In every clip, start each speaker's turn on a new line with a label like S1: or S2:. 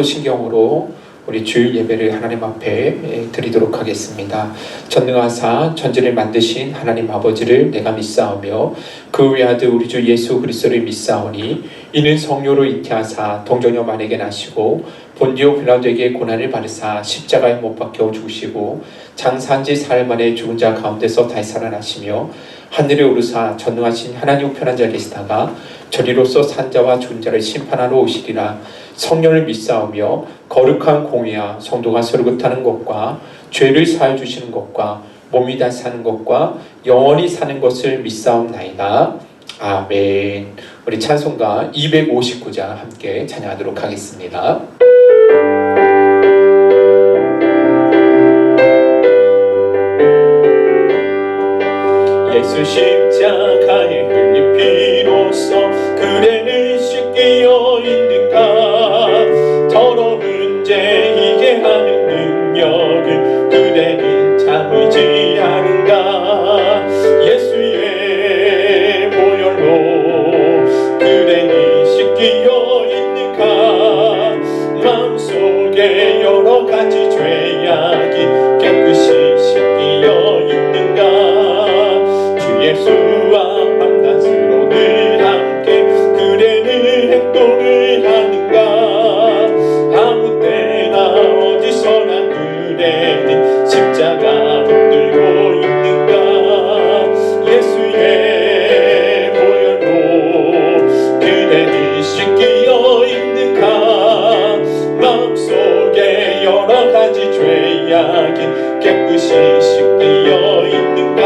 S1: 사도신경으로 우리 주일 예배를 하나님 앞에 드리도록 하겠습니다. 전능하사 천지를 만드신 하나님 아버지를 내가 믿사오며 그 외아들 우리 주 예수 그리스도를 믿사오니 이는 성령으로 잉태하사 동정녀 마리아에게 나시고 본디오 빌라도에게 고난을 받으사 십자가에 못 박혀 죽으시고 장사한 지 사흘 만에 죽은 자 가운데서 다시 살아나시며 하늘에 오르사 전능하신 하나님 우편한 자에 계시다가 저리로서 산 자와 죽은 자를 심판하러 오시리라. 성령을 믿사오며 거룩한 공의와 성도가 서로 긋하는 것과 죄를 사하여 주시는 것과 몸이 다시 사는 것과 영원히 사는 것을 믿사옵나이다. 아멘. 우리 찬송가 259장 함께 찬양하도록 하겠습니다. 예수 십자가에 흘린 피로써 그대는 씻기어 있는가. 더러운 죄 이게 하는 능력을 그대는 참지 않은가. 예수의 보혈로 그대는 씻기어 있는가. 마음속에 여러 가지 죄악이 깨끗이 씻기어 있는가. 예수와 밤낮으로 늘 함께 그대는 행동을 하는가. 아무 때나 어디서나 그대는 십자가 붙들고 있는가. 예수의 보혈로 그대는 씻기어 있는가. 마음속에 여러 가지 죄악이 깨끗이 씻기어 있는가.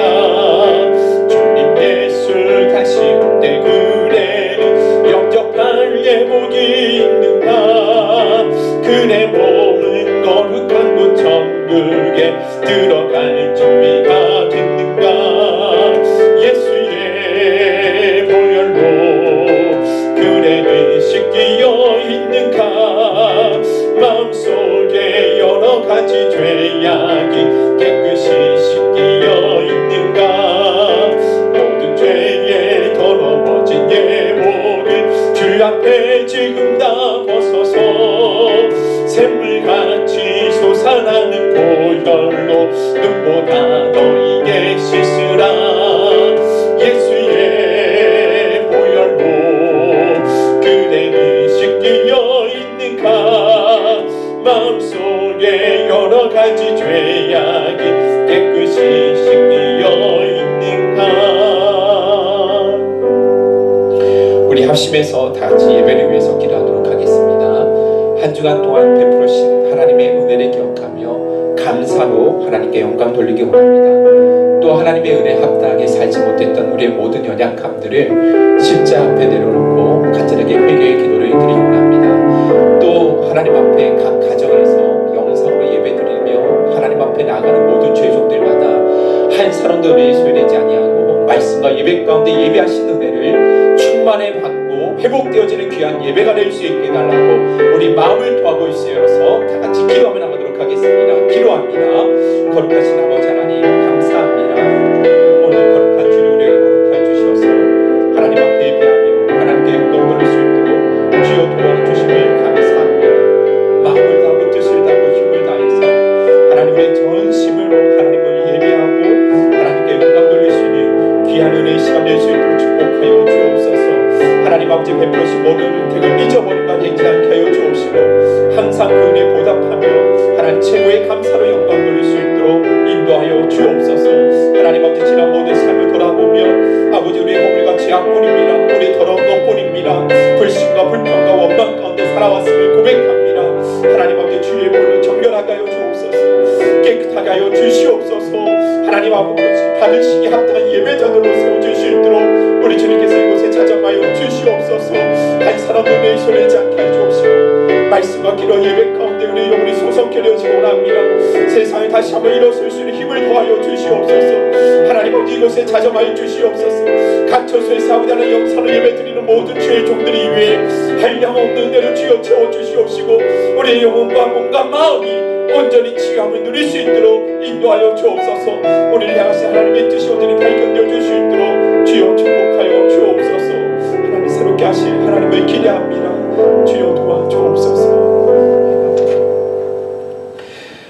S1: 다시 그때 그대는 영접할 예복이 있는가. 그대 몸은 거룩한 곳 천국에 들어갈 준비가 됐는가. 예수의 보혈로 그대는 씻기어 있는가. 마음속에 여러 가지 죄악이 깨끗이 씻기어 있는가. 죄에 더러워진 예복을 주 앞에 지금 다 벗어서 샘물같이 솟아나는 보혈로 눈보다 너희게 씻으라. 예수의 보혈로 그대는 씻기어 있는가. 마음속에 여러 가지 죄악이 깨끗이 씻기어 있는가. 우리 합심해서 다 같이 예배를 위해서 기도하도록 하겠습니다. 한 주간 동안 베풀으신 하나님의 은혜를 기억하며 감사로 하나님께 영광 돌리기 원합니다. 또 하나님의 은혜에 합당하게 살지 못했던 우리의 모든 연약함들을 십자가 앞에 내려놓고 간절하게 회개의 기도를 드리기 원합니다. 또 하나님 앞에 각 가정에서 영상으로 예배드리며 하나님 앞에 나아가는 모든 죄종들마다 한 사람도 은혜에 소외되지 아니하고 말씀과 예배 가운데 예배하신 은혜를 충만해 받고 회복되어지는 귀한 예배가 될 수 있게 해달라고 우리 마음을 토하고 있어서 다 같이 기도하며 나가도록 하겠습니다. 기도합니다. 거룩하신 아버지 하나님 감사합니다. 오늘 거룩한 주를 우리에게 거룩하여 주셔서 하나님 앞에 예배하며 하나님께 영광 돌릴 수 있도록 주여 도와주심을 감사합니다. 마음을 다하고 뜻을 다하고 힘을 다해서 하나님의 전심으로 하나님을 예배하고 하나님께 영광 돌릴 수 있는 귀한 은혜의 시간 될 수 있도록 축복하여 주옵소서. 하나님 아버지 베풀으신 모든 은혜를 잊어버린 바 되지 않게 하여 주옵시고 항상 그 은혜에 보답하며 하나님 최고의 감사로 영광 돌릴 수 있도록 인도하여 주옵소서. 하나님 아버지 지난 모든 삶을 돌아보며 아버지 우리의 허물과 죄악뿐입니다. 우리 더러운 것뿐입니다. 불신과 불평과 원망 가운데 살아왔음을 고백합니다. 하나님 아버지 주의 볼로 정결하게 하여 주옵소서. 깨끗하게 하여 주시옵소서. 하나님 아버지 받으시기 합당한 예배자들로 세워줄 수 있도록 우리 주님께서 이곳에 찾아가여 주시옵소서. 한 사람도 내 소리지 않게 해주옵시고 말씀과 기도 예배 가운데 우리 영혼이 소성케려지고 원합니다. 세상에 다시 한번 일어설 수 있는 힘을 더하여 주시옵소서. 하나님 아버지 이곳에 찾아가여 주시옵소서. 갇혀서 싸우자는 영상을 예배드리는 모든 죄의 종들이 위해 한량없는 은혜를 주여 채워주시옵시고 우리의 영혼과 몸과 마음이 온전히 치유함을 누릴 수 있도록 인도하여 주옵소서. 우리를 향하신 하나님의 뜻이 온전히 발견되어 줄 수 있도록 주여 축복하여 주옵소서. 하나님 새롭게 하실 하나님을 기대합니다. 주여 도와주옵소서.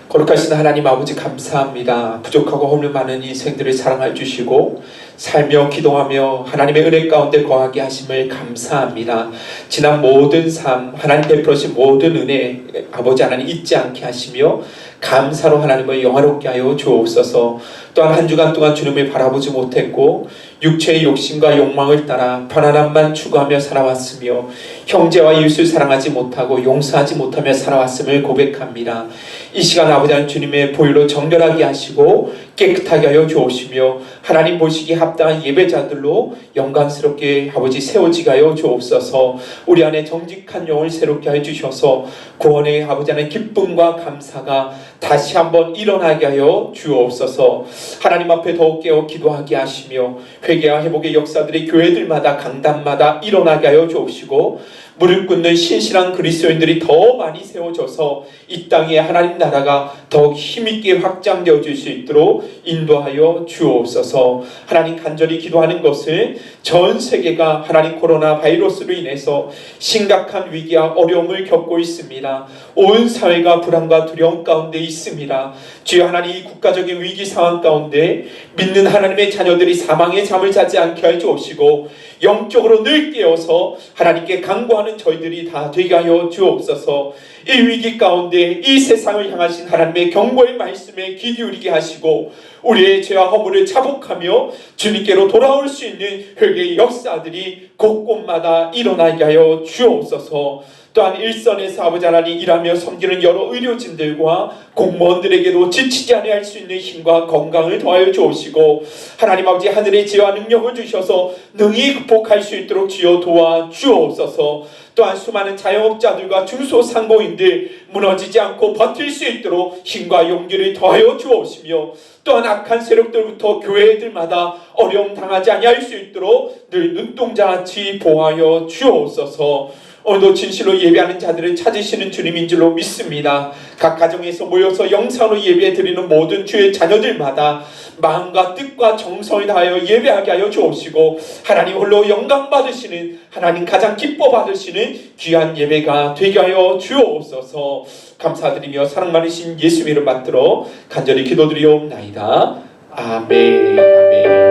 S1: 거룩하신 하나님 아버지 감사합니다. 부족하고 허물 많은 인생들을 사랑해 주시고 살며 기도하며 하나님의 은혜 가운데 거하게 하심을 감사합니다. 지난 모든 삶 하나님 베풀으신 모든 은혜 아버지 하나님 잊지 않게 하시며 감사로 하나님을 영화롭게 하여 주옵소서. 또한 한 주간 동안 주님을 바라보지 못했고 육체의 욕심과 욕망을 따라 편안함만 추구하며 살아왔으며 형제와 이웃을 사랑하지 못하고 용서하지 못하며 살아왔음을 고백합니다. 이 시간 아버지 하나님 주님의 보혈로 정결하게 하시고 깨끗하게 하여 주옵시며 하나님 보시기에 합당한 예배자들로 영광스럽게 아버지 세워지게 하여 주옵소서. 우리 안에 정직한 영을 새롭게 하여 주셔서 구원의 아버지 하나님 기쁨과 감사가 다시 한번 일어나게 하여 주옵소서. 하나님 앞에 더욱 깨어 기도하게 하시며 회개와 회복의 역사들이 교회들마다 강단마다 일어나게 하여 주옵시고 무릎 꿇는 신실한 그리스도인들이 더 많이 세워져서 이 땅에 하나님 나라가 더욱 힘있게 확장되어질 수 있도록 인도하여 주옵소서. 하나님 간절히 기도하는 것은 전 세계가 하나님 코로나 바이러스로 인해서 심각한 위기와 어려움을 겪고 있습니다. 온 사회가 불안과 두려움 가운데 있습니다. 주여 하나님 이 국가적인 위기 상황 가운데 믿는 하나님의 자녀들이 사망의 잠을 자지 않게 하여 주옵시고 영적으로 늘 깨어서 하나님께 간구하는 저희들이 다 되게 하여 주옵소서. 이 위기 가운데 이 세상을 향하신 하나님의 경고의 말씀에 귀 기울이게 하시고 우리의 죄와 허물을 자복하며 주님께로 돌아올 수 있는 회개의 역사들이 곳곳마다 일어나게 하여 주옵소서. 또한 일선에서 아버지 하나님 일하며 섬기는 여러 의료진들과 공무원들에게도 지치지 아니할 수 있는 힘과 건강을 더하여 주옵시고 하나님 아버지 하늘의 지혜와 능력을 주셔서 능히 극복할 수 있도록 주여 도와 주옵소서. 또한 수많은 자영업자들과 중소상공인들 무너지지 않고 버틸 수 있도록 힘과 용기를 더하여 주옵시며 또한 악한 세력들부터 교회들마다 어려움 당하지 아니할 수 있도록 늘 눈동자같이 보호하여 주옵소서. 오늘도 진실로 예배하는 자들을 찾으시는 주님인 줄로 믿습니다. 각 가정에서 모여서 영상으로 예배 드리는 모든 주의 자녀들마다 마음과 뜻과 정성을 다하여 예배하게 하여 주옵시고 하나님 홀로 영광 받으시는 하나님 가장 기뻐 받으시는 귀한 예배가 되게 하여 주옵소서. 감사드리며 사랑 많으신 예수 이름 받들어 간절히 기도드리옵나이다. 아멘. 아멘.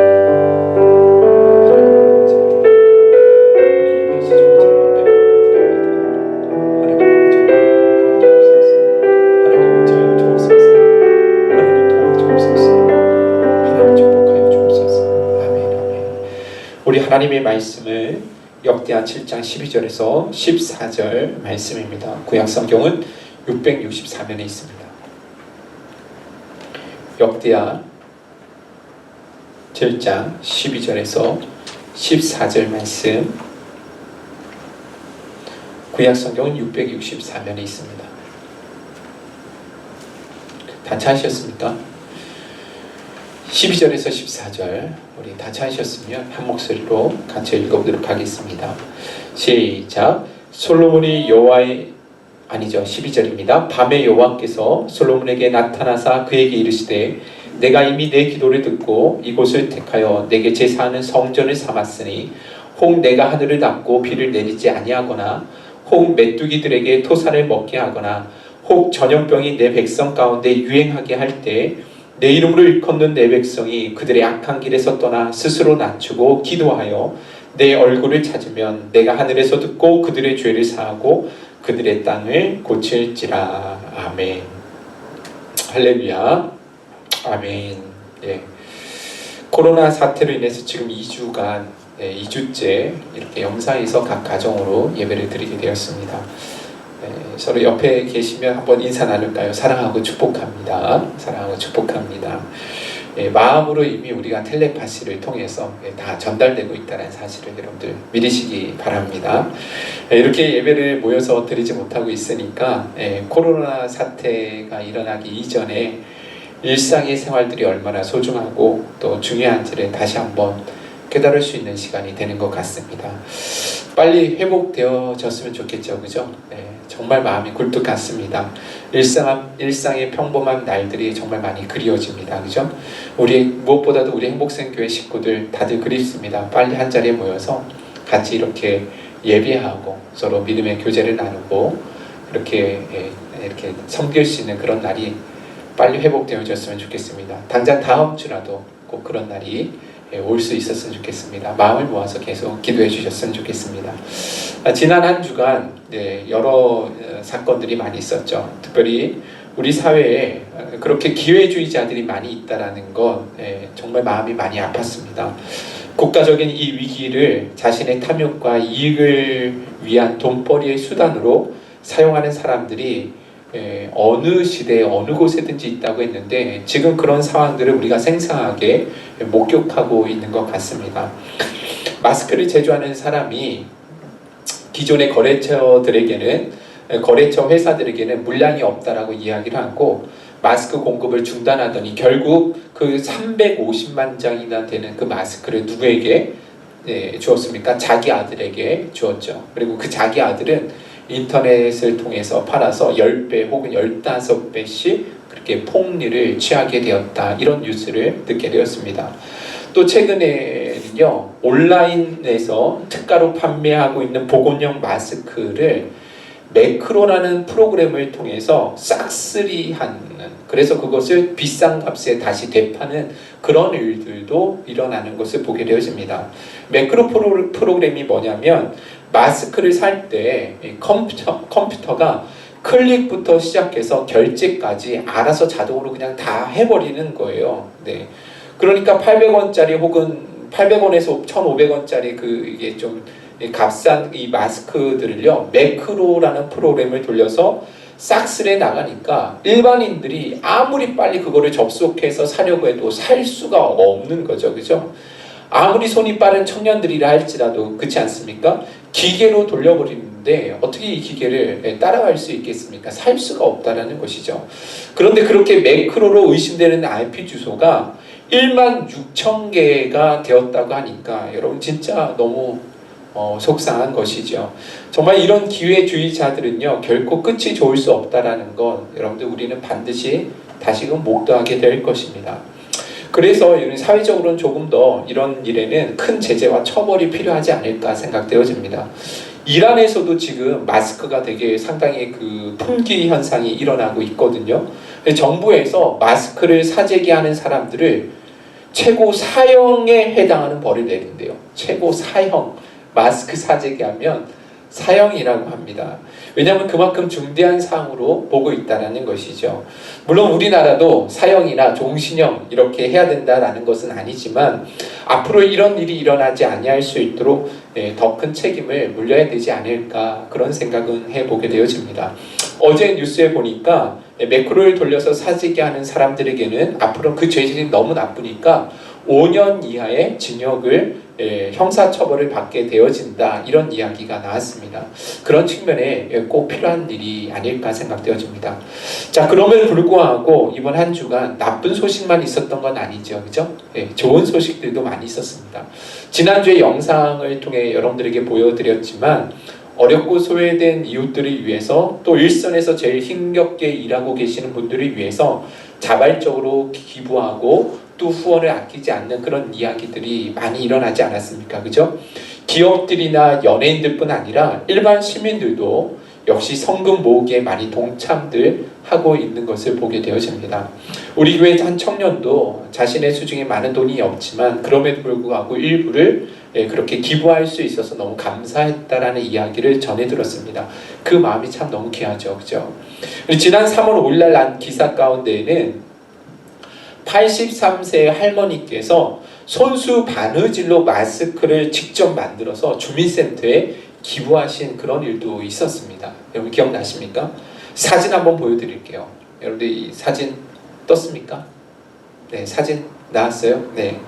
S1: 우리 하나님의 말씀을 역대하 7장 12절에서 14절 말씀입니다. 구약성경은 664면에 있습니다. 역대하 7장 12절에서 14절 말씀, 구약성경은 664면에 있습니다. 다 찾으셨습니까? 12절에서 14절 우리 다 찾으셨으면 한 목소리로 같이 읽어보도록 하겠습니다. 시작. 솔로몬이 여호와의 12절입니다. 밤에 여호와께서 솔로몬에게 나타나사 그에게 이르시되 내가 이미 내 기도를 듣고 이곳을 택하여 내게 제사하는 성전을 삼았으니 혹 내가 하늘을 닫고 비를 내리지 아니하거나 혹 메뚜기들에게 토산을 먹게 하거나 혹 전염병이 내 백성 가운데 유행하게 할 때 내 이름으로 일컫는 내 백성이 그들의 악한 길에서 떠나 스스로 낮추고 기도하여 내 얼굴을 찾으면 내가 하늘에서 듣고 그들의 죄를 사하고 그들의 땅을 고칠지라. 아멘. 할렐루야. 아멘. 예. 코로나 사태로 인해서 지금 2주간 2주째 이렇게 영상에서 각 가정으로 예배를 드리게 되었습니다. 서로 옆에 계시면 한번 인사 나눌까요? 사랑하고 축복합니다. 사랑하고 축복합니다. 마음으로 이미 우리가 텔레파시를 통해서 다 전달되고 있다는 사실을 여러분들 믿으시기 바랍니다. 이렇게 예배를 모여서 드리지 못하고 있으니까 코로나 사태가 일어나기 이전에 일상의 생활들이 얼마나 소중하고 또 중요한지를 다시 한번 깨달을 수 있는 시간이 되는 것 같습니다. 빨리 회복되어졌으면 좋겠죠, 그죠? 정말 마음이 굴뚝 같습니다. 일상의 평범한 날들이 정말 많이 그리워집니다, 그죠? 무엇보다도 우리 행복생교회 식구들 다들 그립습니다. 빨리 한 자리에 모여서 같이 이렇게 예배하고 서로 믿음의 교제를 나누고 이렇게 섬길 수 있는 그런 날이 빨리 회복되어졌으면 좋겠습니다. 당장 다음 주라도 꼭 그런 날이 올 수 있었으면 좋겠습니다. 마음을 모아서 계속 기도해 주셨으면 좋겠습니다. 지난 한 주간 여러 사건들이 많이 있었죠. 특별히 우리 사회에 그렇게 기회주의자들이 많이 있다는 것 정말 마음이 많이 아팠습니다. 국가적인 이 위기를 자신의 탐욕과 이익을 위한 돈벌이의 수단으로 사용하는 사람들이 어느 시대에 어느 곳에든지 있다고 했는데 지금 그런 상황들을 우리가 생생하게 목격하고 있는 것 같습니다. 마스크를 제조하는 사람이 기존의 거래처 회사들에게는 물량이 없다라고 이야기를 하고 마스크 공급을 중단하더니 결국 그 350만 장이나 되는 그 마스크를 누구에게 주었습니까? 자기 아들에게 주었죠. 그리고 그 자기 아들은 인터넷을 통해서 팔아서 10배 혹은 15배씩 그렇게 폭리를 취하게 되었다. 이런 뉴스를 듣게 되었습니다. 또 최근에는요, 온라인에서 특가로 판매하고 있는 보건용 마스크를 매크로라는 프로그램을 통해서 싹쓸이하는, 그래서 그것을 비싼 값에 다시 되파는 그런 일들도 일어나는 것을 보게 되어집니다. 매크로 프로그램이 뭐냐면 마스크를 살 때 컴퓨터가 클릭부터 시작해서 결제까지 알아서 자동으로 그냥 다 해버리는 거예요. 네. 그러니까 800원짜리 혹은 800원에서 1,500원짜리 이게 좀 값싼 이 마스크들을요, 매크로라는 프로그램을 돌려서 싹쓸이에 나가니까 일반인들이 아무리 빨리 그거를 접속해서 사려고 해도 살 수가 없는 거죠. 그죠? 아무리 손이 빠른 청년들이라 할지라도 그렇지 않습니까? 기계로 돌려버리는데 어떻게 이 기계를 따라갈 수 있겠습니까? 살 수가 없다라는 것이죠. 그런데 그렇게 매크로로 의심되는 IP 주소가 16,000개가 되었다고 하니까 여러분 진짜 너무 속상한 것이죠. 정말 이런 기회주의자들은요, 결코 끝이 좋을 수 없다라는 건 여러분들 우리는 반드시 다시금 목도하게 될 것입니다. 그래서 사회적으로는 조금 더 이런 일에는 큰 제재와 처벌이 필요하지 않을까 생각되어집니다. 이란에서도 지금 마스크가 되게 상당히 품귀 현상이 일어나고 있거든요. 정부에서 마스크를 사재기하는 사람들을 최고 사형에 해당하는 벌을 내린대요. 최고 사형. 마스크 사재기하면 사형이라고 합니다. 왜냐하면 그만큼 중대한 사항으로 보고 있다는 것이죠. 물론 우리나라도 사형이나 종신형 이렇게 해야 된다라는 것은 아니지만 앞으로 이런 일이 일어나지 아니할 수 있도록 더 큰 책임을 물려야 되지 않을까 그런 생각은 해보게 되어집니다. 어제 뉴스에 보니까 매크로를 돌려서 사재기 하는 사람들에게는 앞으로 그 죄질이 너무 나쁘니까 5년 이하의 징역을 형사처벌을 받게 되어진다, 이런 이야기가 나왔습니다. 그런 측면에 꼭 필요한 일이 아닐까 생각되어집니다. 자, 그럼에도 불구하고 이번 한 주간 나쁜 소식만 있었던 건 아니죠, 그죠? 좋은 소식들도 많이 있었습니다. 지난주에 영상을 통해 여러분들에게 보여드렸지만 어렵고 소외된 이웃들을 위해서, 또 일선에서 제일 힘겹게 일하고 계시는 분들을 위해서 자발적으로 기부하고 또 후원을 아끼지 않는 그런 이야기들이 많이 일어나지 않았습니까? 그죠? 기업들이나 연예인들뿐 아니라 일반 시민들도 역시 성금 모으기에 많이 동참들 하고 있는 것을 보게 되어집니다. 우리 교회 한 청년도 자신의 수중에 많은 돈이 없지만 그럼에도 불구하고 일부를 그렇게 기부할 수 있어서 너무 감사했다라는 이야기를 전해 들었습니다. 그 마음이 참 너무 귀하죠, 그죠? 지난 3월 5일날 난 기사 가운데에는 83세 할머니께서 손수 바느질로 마스크를 직접 만들어서 주민센터에 기부하신 그런 일도 있었습니다. 여러분 기억나십니까? 사진 한번 보여드릴게요. 여러분들 이 사진 떴습니까? 네, 사진 나왔어요? 네.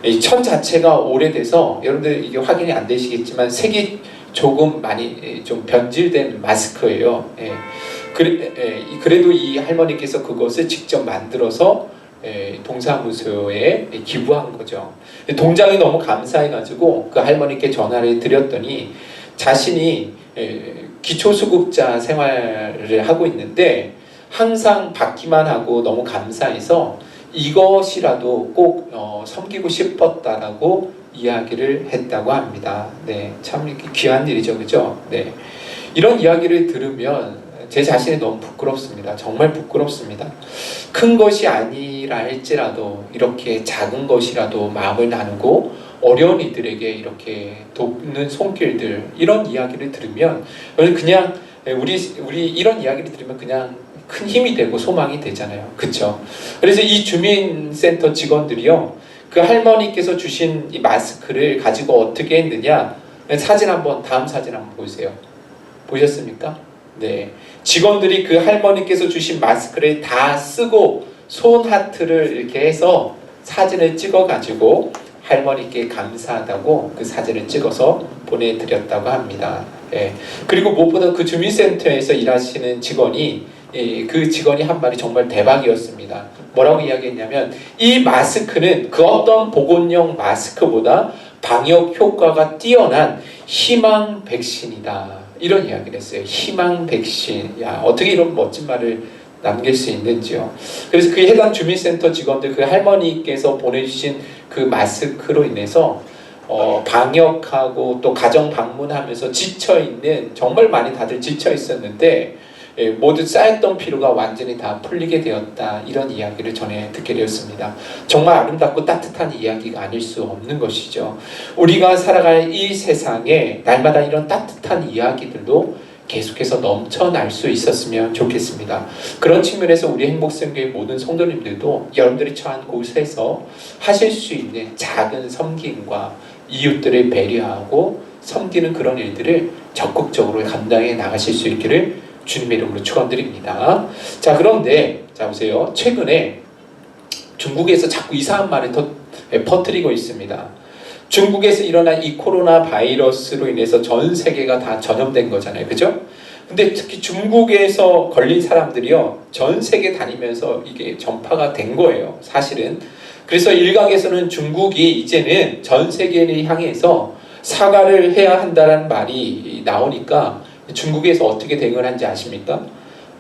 S1: 이 천 자체가 오래돼서 여러분들 이게 확인이 안 되시겠지만 색이 조금 많이 좀 변질된 마스크예요. 그래도 이 할머니께서 그것을 직접 만들어서 동사무소에 기부한 거죠. 동장이 너무 감사해가지고 그 할머니께 전화를 드렸더니 자신이 기초수급자 생활을 하고 있는데 항상 받기만 하고 너무 감사해서 이것이라도 꼭 섬기고 싶었다라고 이야기를 했다고 합니다. 네, 참 이렇게 귀한 일이죠, 그죠? 네, 이런 이야기를 들으면 제 자신이 너무 부끄럽습니다. 정말 부끄럽습니다. 큰 것이 아니라 할지라도 이렇게 작은 것이라도 마음을 나누고 어려운 이들에게 이렇게 돕는 손길들, 이런 이야기를 들으면 그냥 우리 이런 이야기를 들으면 그냥 큰 힘이 되고 소망이 되잖아요. 그렇죠? 그래서 이 주민센터 직원들이요, 그 할머니께서 주신 이 마스크를 가지고 어떻게 했느냐, 다음 사진 한번 보세요. 보셨습니까? 네, 직원들이 그 할머니께서 주신 마스크를 다 쓰고 손 하트를 이렇게 해서 사진을 찍어 가지고 할머니께 감사하다고 그 사진을 찍어서 보내드렸다고 합니다. 예. 그리고 무엇보다 그 주민센터에서 일하시는 직원이, 그 직원이 한 말이 정말 대박이었습니다. 뭐라고 이야기했냐면, 이 마스크는 그 어떤 보건용 마스크보다 방역 효과가 뛰어난 희망 백신이다, 이런 이야기를 했어요. 희망 백신. 야, 어떻게 이런 멋진 말을 남길 수 있는지요. 그래서 그 해당 주민센터 직원들, 그 할머니께서 보내주신 그 마스크로 인해서 방역하고 또 가정 방문하면서 지쳐있는, 정말 많이 다들 지쳐 있었는데 모두 쌓였던 피로가 완전히 다 풀리게 되었다, 이런 이야기를 전해 듣게 되었습니다. 정말 아름답고 따뜻한 이야기가 아닐 수 없는 것이죠. 우리가 살아갈 이 세상에 날마다 이런 따뜻한 이야기들도 계속해서 넘쳐날 수 있었으면 좋겠습니다. 그런 측면에서 우리 행복선교회 모든 성도님들도 여러분들이 처한 곳에서 하실 수 있는 작은 섬김과 이웃들을 배려하고 섬기는 그런 일들을 적극적으로 감당해 나가실 수 있기를 주님의 이름으로 축원드립니다. 자, 그런데 자 보세요. 최근에 중국에서 자꾸 이상한 말을 퍼뜨리고 있습니다. 중국에서 일어난 이 코로나 바이러스로 인해서 전 세계가 다 전염된 거잖아요. 그죠? 근데 특히 중국에서 걸린 사람들이요, 전 세계 다니면서 이게 전파가 된 거예요, 사실은. 그래서 일각에서는 중국이 이제는 전 세계를 향해서 사과를 해야 한다는 말이 나오니까 중국에서 어떻게 대응을 한지 아십니까?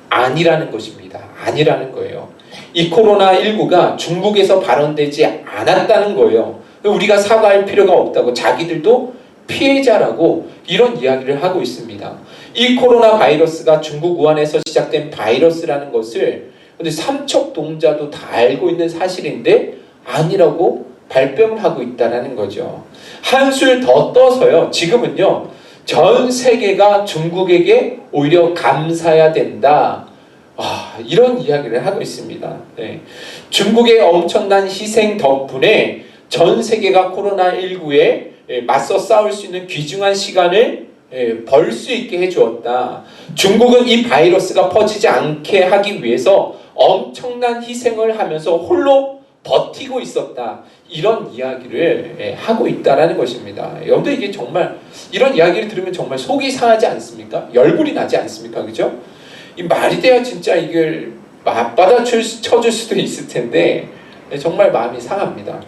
S1: 아니라는 것입니다. 아니라는 거예요. 이 코로나19가 중국에서 발원되지 않았다는 거예요. 우리가 사과할 필요가 없다고, 자기들도 피해자라고 이런 이야기를 하고 있습니다. 이 코로나 바이러스가 중국 우한에서 시작된 바이러스라는 것을 근데 삼척동자도 다 알고 있는 사실인데 아니라고 발뺌을 하고 있다는 거죠. 한술 더 떠서요, 지금은요, 전 세계가 중국에게 오히려 감사해야 된다, 이런 이야기를 하고 있습니다. 네. 중국의 엄청난 희생 덕분에 전 세계가 코로나19에 맞서 싸울 수 있는 귀중한 시간을 벌 수 있게 해주었다. 중국은 이 바이러스가 퍼지지 않게 하기 위해서 엄청난 희생을 하면서 홀로 버티고 있었다, 이런 이야기를 하고 있다라는 것입니다. 여러분들, 이게 정말 이런 이야기를 들으면 정말 속이 상하지 않습니까? 열불이 나지 않습니까? 그죠? 이 말이 돼야 진짜 이걸 맞받아 쳐줄 수도 있을 텐데 정말 마음이 상합니다.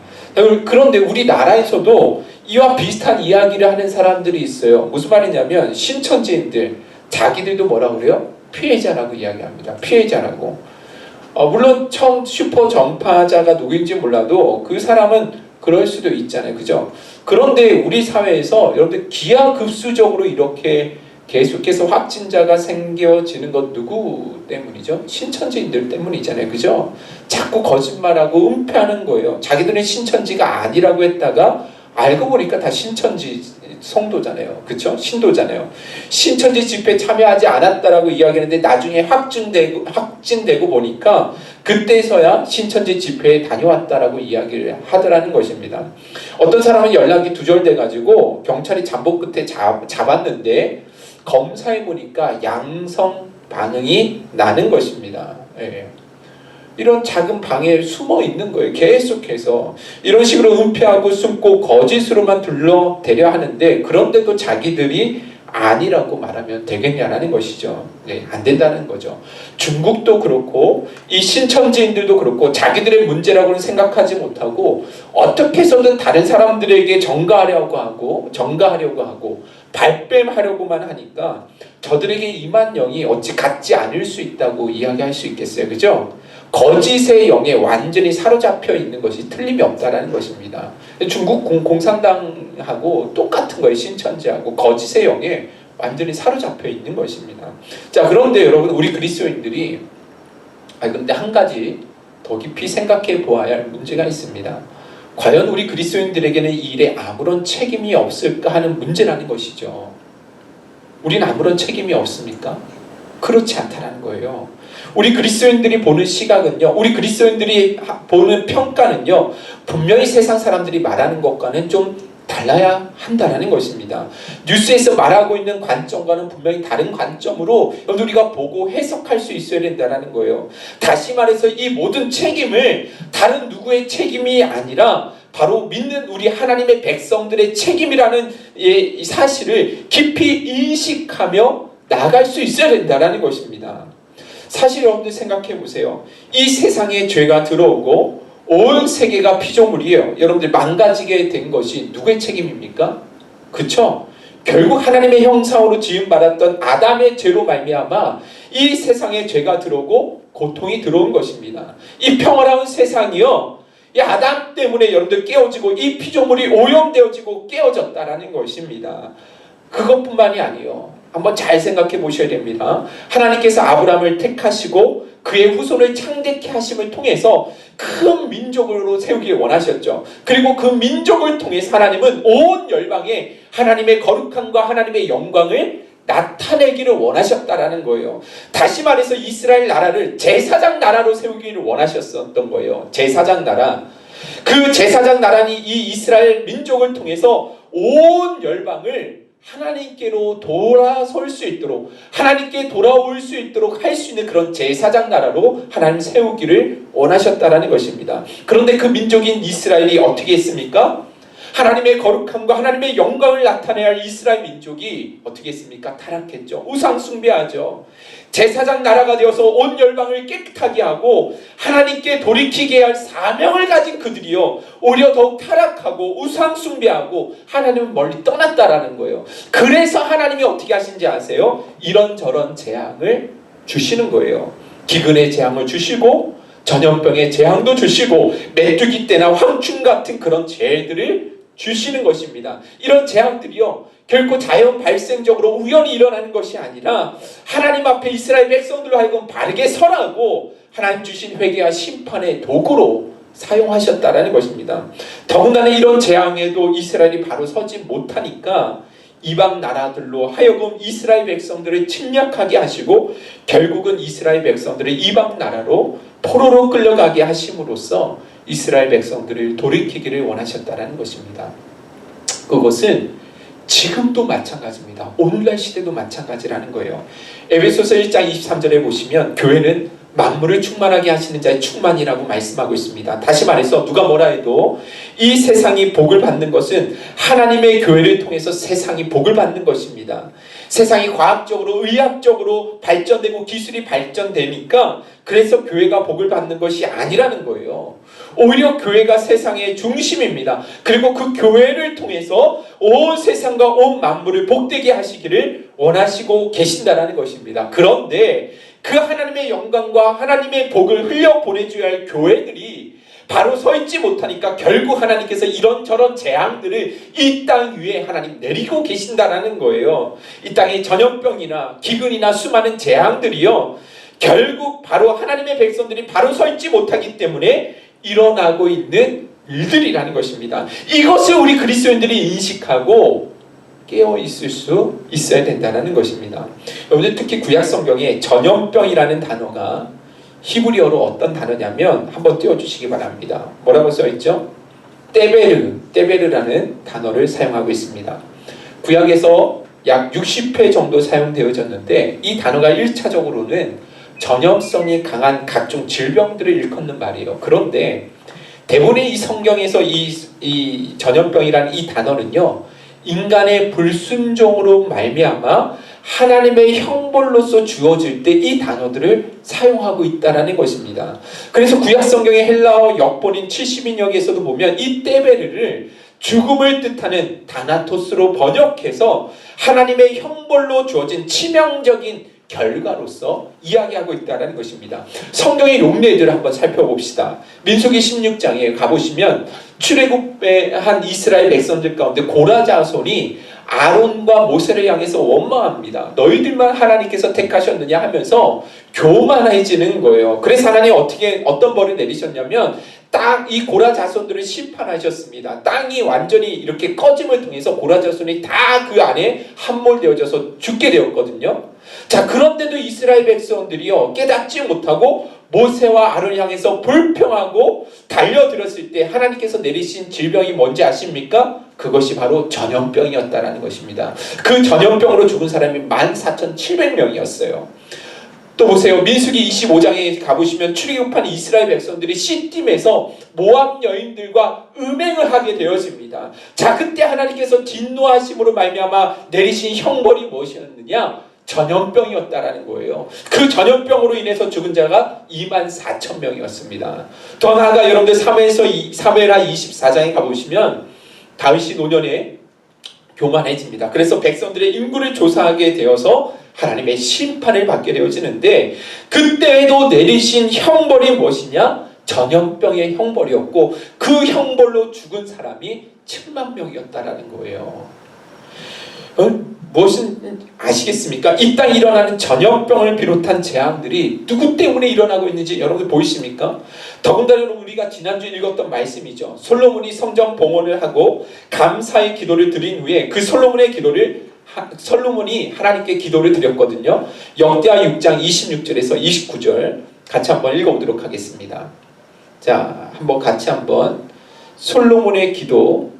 S1: 그런데 우리나라에서도 이와 비슷한 이야기를 하는 사람들이 있어요. 무슨 말이냐면, 신천지인들, 자기들도 뭐라고 그래요? 피해자라고 이야기합니다. 피해자라고. 물론 처음 슈퍼 전파자가 누구인지 몰라도 그 사람은 그럴 수도 있잖아요. 그죠? 그런데 우리 사회에서 여러분들 기하급수적으로 이렇게 계속해서 확진자가 생겨지는 것 누구 때문이죠? 신천지인들 때문이잖아요. 그죠? 자꾸 거짓말하고 은폐하는 거예요. 자기들은 신천지가 아니라고 했다가 알고 보니까 다 신천지 성도잖아요. 그렇죠? 신도잖아요. 신천지 집회에 참여하지 않았다라고 이야기하는데 나중에 확진되고 보니까 그때서야 신천지 집회에 다녀왔다라고 이야기를 하더라는 것입니다. 어떤 사람은 연락이 두절돼가지고 경찰이 잠복 끝에 잡았는데 검사해 보니까 양성 반응이 나는 것입니다. 예. 이런 작은 방에 숨어 있는 거예요. 계속해서 이런 식으로 은폐하고 숨고 거짓으로만 둘러대려 하는데, 그런데도 자기들이 아니라고 말하면 되겠냐라는 것이죠. 네, 안 된다는 거죠. 중국도 그렇고 이 신천지인들도 그렇고 자기들의 문제라고는 생각하지 못하고 어떻게 해서든 다른 사람들에게 전가하려고 하고 발뺌하려고만 하니까 저들에게 임한 영이 어찌 같지 않을 수 있다고 이야기할 수 있겠어요. 그죠? 거짓의 영에 완전히 사로잡혀 있는 것이 틀림이 없다라는 것입니다. 중국 공산당하고 똑같은 거예요. 신천지하고 거짓의 영에 완전히 사로잡혀 있는 것입니다. 자, 그런데 여러분, 우리 그리스도인들이 근데 한 가지 더 깊이 생각해 보아야 할 문제가 있습니다. 과연 우리 그리스도인들에게는 이 일에 아무런 책임이 없을까 하는 문제라는 것이죠. 우리는 아무런 책임이 없습니까? 그렇지 않다는 거예요. 우리 그리스도인들이 보는 시각은요, 우리 그리스도인들이 보는 평가는요, 분명히 세상 사람들이 말하는 것과는 좀 달라야 한다는 것입니다. 뉴스에서 말하고 있는 관점과는 분명히 다른 관점으로 우리가 보고 해석할 수 있어야 된다는 거예요. 다시 말해서 이 모든 책임을 다른 누구의 책임이 아니라 바로 믿는 우리 하나님의 백성들의 책임이라는 이 사실을 깊이 인식하며 나아갈 수 있어야 된다는 것입니다. 사실 여러분들 생각해 보세요. 이 세상에 죄가 들어오고 온 세계가 피조물이에요. 여러분들 망가지게 된 것이 누구의 책임입니까? 그쵸? 결국 하나님의 형상으로 지음받았던 아담의 죄로 말미암아 이 세상에 죄가 들어오고 고통이 들어온 것입니다. 이 평화로운 세상이요, 이 아담 때문에 여러분들 깨어지고 이 피조물이 오염되어지고 깨어졌다라는 것입니다. 그것뿐만이 아니에요. 한번 잘 생각해 보셔야 됩니다. 하나님께서 아브라함을 택하시고 그의 후손을 창대케 하심을 통해서 큰 민족으로 세우길 원하셨죠. 그리고 그 민족을 통해서 하나님은 온 열방에 하나님의 거룩함과 하나님의 영광을 나타내기를 원하셨다라는 거예요. 다시 말해서 이스라엘 나라를 제사장 나라로 세우기를 원하셨었던 거예요. 제사장 나라. 그 제사장 나라니 이 이스라엘 민족을 통해서 온 열방을 하나님께로 돌아설 수 있도록, 하나님께 돌아올 수 있도록 할 수 있는 그런 제사장 나라로 하나님 세우기를 원하셨다라는 것입니다. 그런데 그 민족인 이스라엘이 어떻게 했습니까? 하나님의 거룩함과 하나님의 영광을 나타내야 할 이스라엘 민족이 어떻게 했습니까? 타락했죠. 우상 숭배하죠. 제사장 나라가 되어서 온 열방을 깨끗하게 하고 하나님께 돌이키게 할 사명을 가진 그들이요, 오히려 더욱 타락하고 우상 숭배하고 하나님을 멀리 떠났다라는 거예요. 그래서 하나님이 어떻게 하신지 아세요? 이런저런 재앙을 주시는 거예요. 기근의 재앙을 주시고 전염병의 재앙도 주시고 메뚜기 떼나 황충 같은 그런 재해들을 주시는 것입니다. 이런 재앙들이요, 결코 자연 발생적으로 우연히 일어나는 것이 아니라 하나님 앞에 이스라엘 백성들로 하여금 바르게 설하고 하나님 주신 회개와 심판의 도구로 사용하셨다라는 것입니다. 더군다나 이런 재앙에도 이스라엘이 바로 서지 못하니까 이방 나라들로 하여금 이스라엘 백성들을 침략하게 하시고 결국은 이스라엘 백성들을 이방 나라로 포로로 끌려가게 하심으로써 이스라엘 백성들을 돌이키기를 원하셨다라는 것입니다. 그것은 지금도 마찬가지입니다. 오늘날 시대도 마찬가지라는 거예요. 에베소서 1장 23절에 보시면 교회는 만물을 충만하게 하시는 자의 충만이라고 말씀하고 있습니다. 다시 말해서 누가 뭐라 해도 이 세상이 복을 받는 것은 하나님의 교회를 통해서 세상이 복을 받는 것입니다. 세상이 과학적으로 의학적으로 발전되고 기술이 발전되니까 그래서 교회가 복을 받는 것이 아니라는 거예요. 오히려 교회가 세상의 중심입니다. 그리고 그 교회를 통해서 온 세상과 온 만물을 복되게 하시기를 원하시고 계신다라는 것입니다. 그런데 그 하나님의 영광과 하나님의 복을 흘려 보내줘야 할 교회들이 바로 서 있지 못하니까 결국 하나님께서 이런저런 재앙들을 이 땅 위에 하나님 내리고 계신다라는 거예요. 이 땅에 전염병이나 기근이나 수많은 재앙들이요, 결국 바로 하나님의 백성들이 바로 서 있지 못하기 때문에 일어나고 있는 일들이라는 것입니다. 이것을 우리 그리스도인들이 인식하고 깨어 있을 수 있어야 된다는 것입니다. 여러분들 특히 구약 성경에 전염병이라는 단어가 히브리어로 어떤 단어냐면 한번 띄워주시기 바랍니다. 뭐라고 써있죠? 떼베르라는 단어를 사용하고 있습니다. 구약에서 약 60회 정도 사용되어졌는데 이 단어가 1차적으로는 전염성이 강한 각종 질병들을 일컫는 말이에요. 그런데 대부분의 이 성경에서 이 전염병이라는 이 단어는요, 인간의 불순종으로 말미암아 하나님의 형벌로서 주어질 때 이 단어들을 사용하고 있다는 것입니다. 그래서 구약 성경의 헬라어 역본인 70인역에서도 보면 이 떼베르를 죽음을 뜻하는 다나토스로 번역해서 하나님의 형벌로 주어진 치명적인 결과로서 이야기하고 있다는 것입니다. 성경의 용례들을 한번 살펴봅시다. 민수기 16장에 가보시면 출애굽한 이스라엘 백성들 가운데 고라 자손이 아론과 모세를 향해서 원망합니다. 너희들만 하나님께서 택하셨느냐 하면서 교만해지는 거예요. 그래서 하나님 어떤 벌을 내리셨냐면 딱 이 고라 자손들을 심판하셨습니다. 땅이 완전히 이렇게 꺼짐을 통해서 고라 자손이 다 그 안에 함몰되어져서 죽게 되었거든요. 자, 그런데도 이스라엘 백성들이요 깨닫지 못하고 모세와 아론을 향해서 불평하고 달려들었을 때 하나님께서 내리신 질병이 뭔지 아십니까? 그것이 바로 전염병이었다라는 것입니다. 그 전염병으로 죽은 사람이 14,700명이었어요. 또 보세요. 민수기 25장에 가보시면 출애굽한 이스라엘 백성들이 시딤에서 모압 여인들과 음행을 하게 되어집니다. 자, 그때 하나님께서 진노하심으로 말미암아 내리신 형벌이 무엇이었느냐? 전염병이었다라는 거예요. 그 전염병으로 인해서 죽은 자가 24,000명이었습니다. 더 나아가 여러분들 사무엘하 24장에 가보시면 다윗이 노년에 교만해집니다. 그래서 백성들의 인구를 조사하게 되어서 하나님의 심판을 받게 되어지는데 그때에도 내리신 형벌이 무엇이냐? 전염병의 형벌이었고 그 형벌로 죽은 사람이 7만 명이었다라는 거예요. 무엇은 아시겠습니까? 이 땅에 일어나는 전염병을 비롯한 재앙들이 누구 때문에 일어나고 있는지 여러분들 보이십니까? 더군다나 우리가 지난주에 읽었던 말씀이죠. 솔로몬이 성전 봉헌을 하고 감사의 기도를 드린 후에 그 솔로몬이 하나님께 기도를 드렸거든요. 역대하 6장 26절에서 29절 같이 한번 읽어보도록 하겠습니다. 자, 같이 솔로몬의 기도,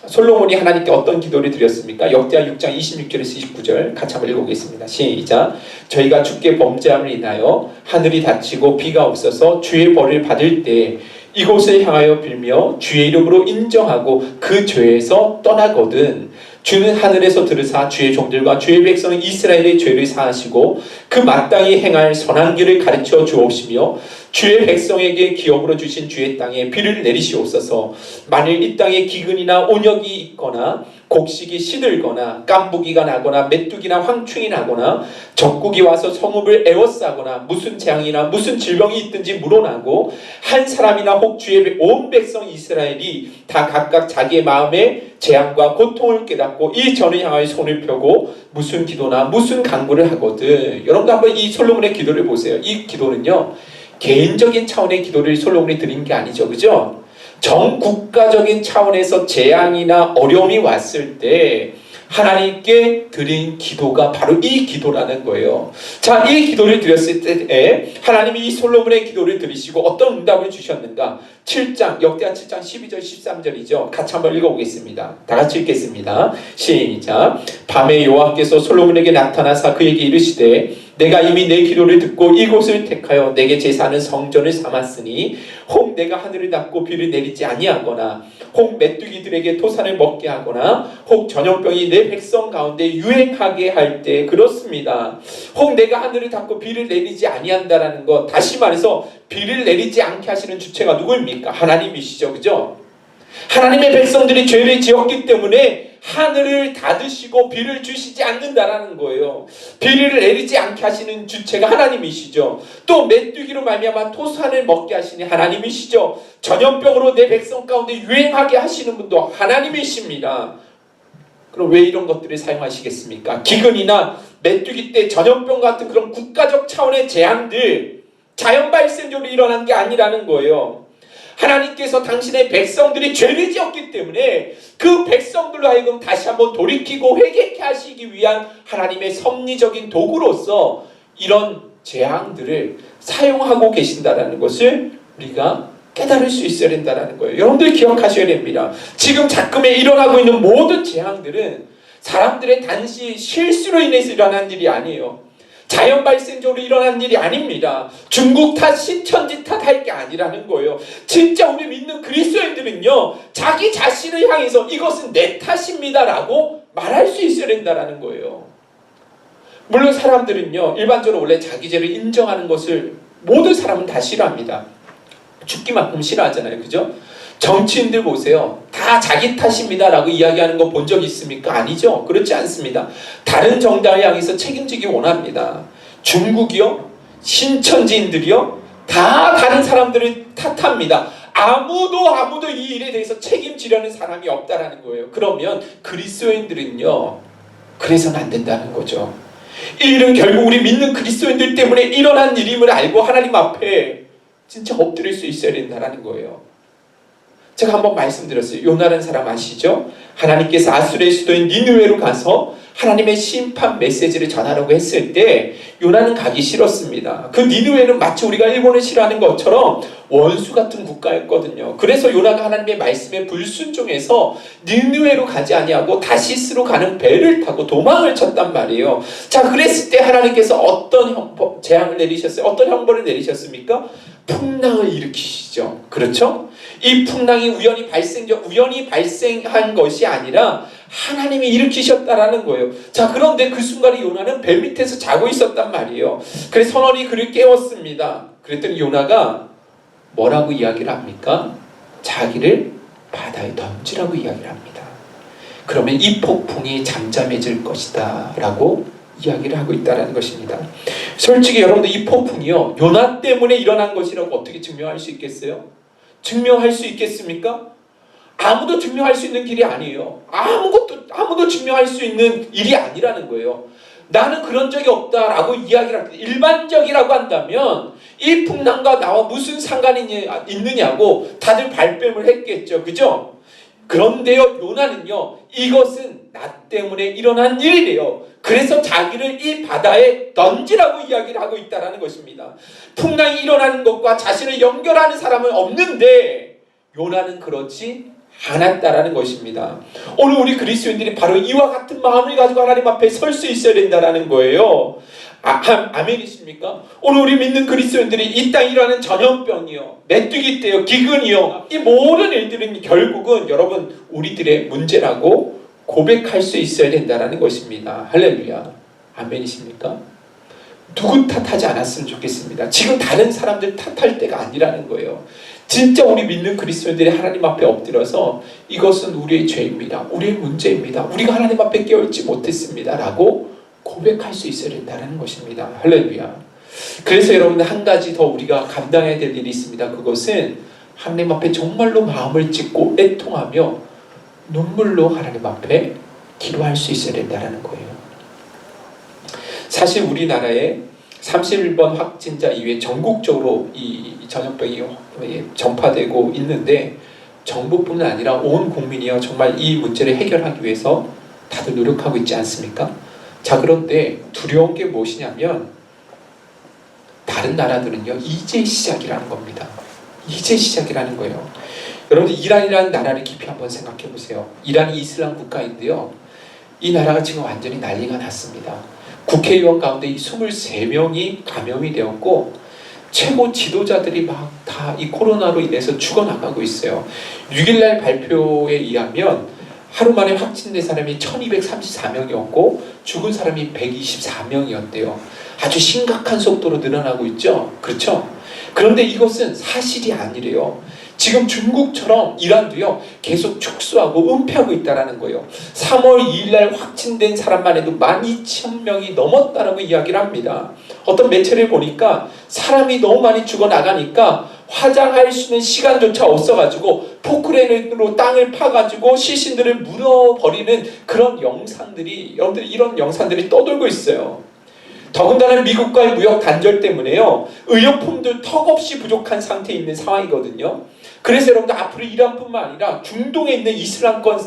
S1: 솔로몬이 하나님께 어떤 기도를 드렸습니까? 역대하 6장 26절에서 29절 같이 한번 읽어보겠습니다. 시작. 저희가 주께 범죄함을 인하여 하늘이 닫히고 비가 없어서 주의 벌을 받을 때 이곳을 향하여 빌며 주의 이름으로 인정하고 그 죄에서 떠나거든 주는 하늘에서 들으사 주의 종들과 주의 백성 이스라엘의 죄를 사하시고 그 마땅히 행할 선한 길을 가르쳐 주옵시며 주의 백성에게 기업으로 주신 주의 땅에 비를 내리시옵소서. 만일 이 땅에 기근이나 온역이 있거나 곡식이 시들거나 깐부기가 나거나 메뚜기나 황충이 나거나 적국이 와서 성읍을 에워싸거나 무슨 재앙이나 무슨 질병이 있든지 물어나고 한 사람이나 혹 주의 온 백성 이스라엘이 다 각각 자기의 마음에 재앙과 고통을 깨닫고 이 전을 향하여 손을 펴고 무슨 기도나 무슨 간구를 하거든. 여러분도 한번 이 솔로몬의 기도를 보세요. 이 기도는요 개인적인 차원의 기도를 솔로몬이 드린 게 아니죠, 그죠? 전국가적인 차원에서 재앙이나 어려움이 왔을 때 하나님께 드린 기도가 바로 이 기도라는 거예요. 자, 이 기도를 드렸을 때 하나님이 이 솔로몬의 기도를 들으시고 어떤 응답을 주셨는가? 7장, 역대하 7장 12절 13절이죠. 같이 한번 읽어보겠습니다. 다 같이 읽겠습니다. 시작. 밤에 여호와께서 솔로몬에게 나타나사 그에게 이르시되 내가 이미 내 기도를 듣고 이곳을 택하여 내게 제사하는 성전을 삼았으니 혹 내가 하늘을 닫고 비를 내리지 아니하거나 혹 메뚜기들에게 토산을 먹게 하거나 혹 전염병이 내 백성 가운데 유행하게 할 때 그렇습니다. 혹 내가 하늘을 닫고 비를 내리지 아니한다라는 것, 다시 말해서 비를 내리지 않게 하시는 주체가 누구입니까? 하나님이시죠, 그죠? 하나님의 백성들이 죄를 지었기 때문에 하늘을 닫으시고 비를 주시지 않는다라는 거예요. 비를 내리지 않게 하시는 주체가 하나님이시죠. 또 메뚜기로 말미암아 토산을 먹게 하시니 하나님이시죠. 전염병으로 내 백성 가운데 유행하게 하시는 분도 하나님이십니다. 그럼 왜 이런 것들을 사용하시겠습니까? 기근이나 메뚜기 때 전염병 같은 그런 국가적 차원의 재앙들 자연 발생적으로 일어난 게 아니라는 거예요. 하나님께서 당신의 백성들이 죄를 지었기 때문에 그 백성들로 하여금 다시 한번 돌이키고 회개케 하시기 위한 하나님의 섭리적인 도구로서 이런 재앙들을 사용하고 계신다는 것을 우리가 깨달을 수 있어야 된다는 거예요. 여러분들 기억하셔야 됩니다. 지금 작금에 일어나고 있는 모든 재앙들은 사람들의 단지 실수로 인해서 일어난 일이 아니에요. 자연 발생적으로 일어난 일이 아닙니다. 중국 탓, 신천지 탓 할 게 아니라는 거예요. 진짜 우리 믿는 그리스도인들은요 자기 자신을 향해서 이것은 내 탓입니다 라고 말할 수 있어야 된다는 거예요. 물론 사람들은요 일반적으로 원래 자기 죄를 인정하는 것을 모든 사람은 다 싫어합니다. 죽기만큼 싫어하잖아요, 그죠? 정치인들 보세요. 다 자기 탓입니다 라고 이야기하는 거 본 적 있습니까? 아니죠. 그렇지 않습니다. 다른 정당을 향해서 책임지기 원합니다. 중국이요? 신천지인들이요? 다 다른 사람들을 탓합니다. 아무도 이 일에 대해서 책임지려는 사람이 없다라는 거예요. 그러면 그리스도인들은요, 그래서는 안 된다는 거죠. 이 일은 결국 우리 믿는 그리스도인들 때문에 일어난 일임을 알고 하나님 앞에 진짜 엎드릴 수 있어야 된다는 거예요. 제가 한번 말씀드렸어요. 요나라는 사람 아시죠? 하나님께서 아수르의 수도인 니느웨로 가서 하나님의 심판 메시지를 전하라고 했을 때 요나는 가기 싫었습니다. 그 니느웨는 마치 우리가 일본을 싫어하는 것처럼 원수 같은 국가였거든요. 그래서 요나가 하나님의 말씀에 불순종해서 니느웨로 가지 아니하고 다시스로 가는 배를 타고 도망을 쳤단 말이에요. 자, 그랬을 때 하나님께서 어떤 재앙을 내리셨어요? 어떤 형벌을 내리셨습니까? 풍랑을 일으키시죠. 그렇죠? 이 풍랑이 우연히 발생한 것이 아니라 하나님이 일으키셨다라는 거예요. 자, 그런데 그 순간에 요나는 배 밑에서 자고 있었단 말이에요. 그래서 선원이 그를 깨웠습니다. 그랬더니 요나가 뭐라고 이야기를 합니까? 자기를 바다에 던지라고 이야기를 합니다. 그러면 이 폭풍이 잠잠해질 것이다 라고 이야기를 하고 있다는 것입니다. 솔직히 여러분들 이 폭풍이요, 요나 때문에 일어난 것이라고 어떻게 증명할 수 있겠어요? 증명할 수 있겠습니까? 아무도 증명할 수 있는 길이 아니에요. 아무도 증명할 수 있는 일이 아니라는 거예요. 나는 그런 적이 없다라고 이야기를 할 때, 일반적이라고 한다면 이 풍랑과 나와 무슨 상관이 있느냐고 다들 발뺌을 했겠죠. 그죠? 그런데요, 요나는요, 이것은 나 때문에 일어난 일이래요. 그래서 자기를 이 바다에 던지라고 이야기를 하고 있다는 것입니다. 풍랑이 일어나는 것과 자신을 연결하는 사람은 없는데 요나는 그렇지 않았다라는 것입니다. 오늘 우리 그리스도인들이 바로 이와 같은 마음을 가지고 하나님 앞에 설 수 있어야 된다는 거예요. 아멘이십니까? 오늘 우리 믿는 그리스도인들이 이 땅에 일어나는 전염병이요, 메뚜기 떼요, 기근이요, 이 모든 일들은 결국은 여러분 우리들의 문제라고 고백할 수 있어야 된다는 것입니다. 할렐루야. 아멘이십니까? 누구 탓하지 않았으면 좋겠습니다. 지금 다른 사람들 탓할 때가 아니라는 거예요. 진짜 우리 믿는 그리스도인들이 하나님 앞에 엎드려서 이것은 우리의 죄입니다. 우리의 문제입니다. 우리가 하나님 앞에 깨어있지 못했습니다 라고 고백할 수 있어야 된다는 것입니다. 할렐루야. 그래서 여러분들 한 가지 더 우리가 감당해야 될 일이 있습니다. 그것은 하나님 앞에 정말로 마음을 찢고 애통하며 눈물로 하나님 앞에 기도할 수 있어야 된다는 거예요. 사실 우리나라에 31번 확진자 이후에 전국적으로 이 전염병이 전파되고 있는데 정부뿐만 아니라 온 국민이요, 정말 이 문제를 해결하기 위해서 다들 노력하고 있지 않습니까? 자, 그런데 두려운 게 무엇이냐면 다른 나라들은요, 이제 시작이라는 겁니다. 이제 시작이라는 거예요. 여러분들 이란이라는 나라를 깊이 한번 생각해 보세요. 이란이 이슬람 국가인데요, 이 나라가 지금 완전히 난리가 났습니다. 국회의원 가운데 이 23명이 감염이 되었고 최고 지도자들이 막 다 이 코로나로 인해서 죽어나가고 있어요. 6일날 발표에 의하면 하루 만에 확진된 사람이 1234명이었고 죽은 사람이 124명이었대요. 아주 심각한 속도로 늘어나고 있죠. 그렇죠? 그런데 이것은 사실이 아니래요. 지금 중국처럼 이란도요, 계속 축소하고 은폐하고 있다는 거예요. 3월 2일날 확진된 사람만 해도 12,000명이 넘었다라고 이야기를 합니다. 어떤 매체를 보니까 사람이 너무 많이 죽어나가니까 화장할 수 있는 시간조차 없어가지고 포크레인으로 땅을 파가지고 시신들을 물어버리는 그런 영상들이, 여러분들 이런 영상들이 떠돌고 있어요. 더군다나 미국과의 무역 단절 때문에요, 의료품도 턱없이 부족한 상태에 있는 상황이거든요. 그래서 여러분들 앞으로 이란뿐만 아니라 중동에 있는 이슬람권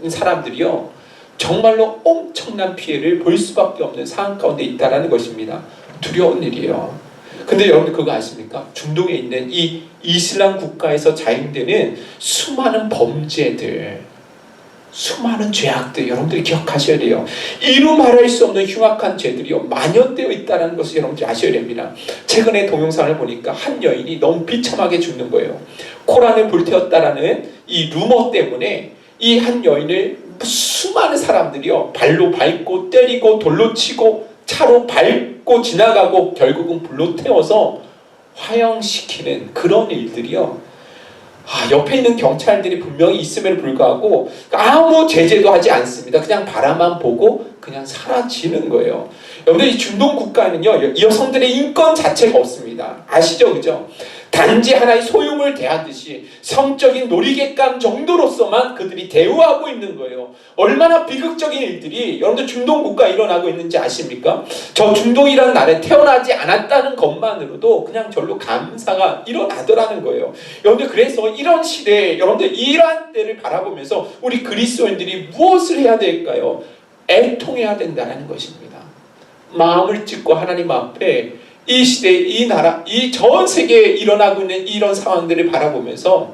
S1: 사람들이요, 정말로 엄청난 피해를 볼 수밖에 없는 상황 가운데 있다는 것입니다. 두려운 일이에요. 근데 여러분들 그거 아십니까? 중동에 있는 이 이슬람 국가에서 자행되는 수많은 범죄들, 수많은 죄악들 여러분들이 기억하셔야 돼요. 이루 말할 수 없는 흉악한 죄들이요, 만연되어 있다는 것을 여러분들이 아셔야 됩니다. 최근에 동영상을 보니까 한 여인이 너무 비참하게 죽는 거예요. 코란을 불태웠다라는 이 루머 때문에 이 한 여인을 수많은 사람들이요, 발로 밟고 때리고 돌로 치고 차로 밟고 지나가고 결국은 불로 태워서 화형시키는 그런 일들이요, 옆에 있는 경찰들이 분명히 있음에도 불구하고 아무 제재도 하지 않습니다. 그냥 바라만 보고 그냥 사라지는 거예요. 여러분들 이 중동 국가는요, 이 여성들의 인권 자체가 없습니다. 아시죠? 그죠? 단지 하나의 소유물 대하듯이 성적인 놀이객감 정도로서만 그들이 대우하고 있는 거예요. 얼마나 비극적인 일들이 여러분들 중동 국가에 일어나고 있는지 아십니까? 저 중동이라는 나라에 태어나지 않았다는 것만으로도 그냥 절로 감사가 일어나더라는 거예요. 여러분들 그래서 이런 시대에 여러분들 이러한 때를 바라보면서 우리 그리스도인들이 무엇을 해야 될까요? 애통해야 된다는 것입니다. 마음을 찢고 하나님 앞에 이 시대, 이 나라, 이 전 세계에 일어나고 있는 이런 상황들을 바라보면서